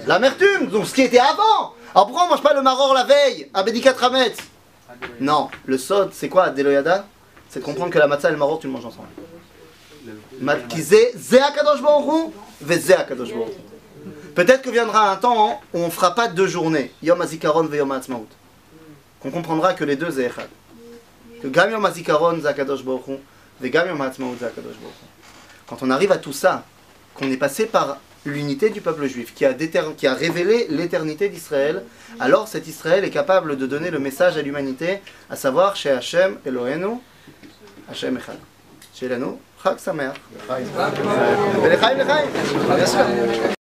Speaker 1: L'amertume, donc ce qui était avant. Alors pourquoi on mange pas le maror la veille à Bédikat Hametz? Non, le sod c'est quoi? Deloyada, c'est de comprendre que la matzah et le maror tu le manges ensemble. Peut-être que viendra un temps où on ne fera pas 2 journées, Yom HaZikaron ve Yom HaAtzmaut. Qu'on comprendra que les deux c'est Echad. Que Gam Yom HaZikaron c'est HaKadosh Baruch Hu, ve Gam Yom HaAtzmaut c'est HaKadosh Baruch Hu. Quand on arrive à tout ça, qu'on est passé par l'unité du peuple juif, qui a révélé l'éternité d'Israël, alors cet Israël est capable de donner le message à l'humanité, à savoir chez Hashem Eloheinu, Hashem Echad. Chez Lanu, Chag Sameach.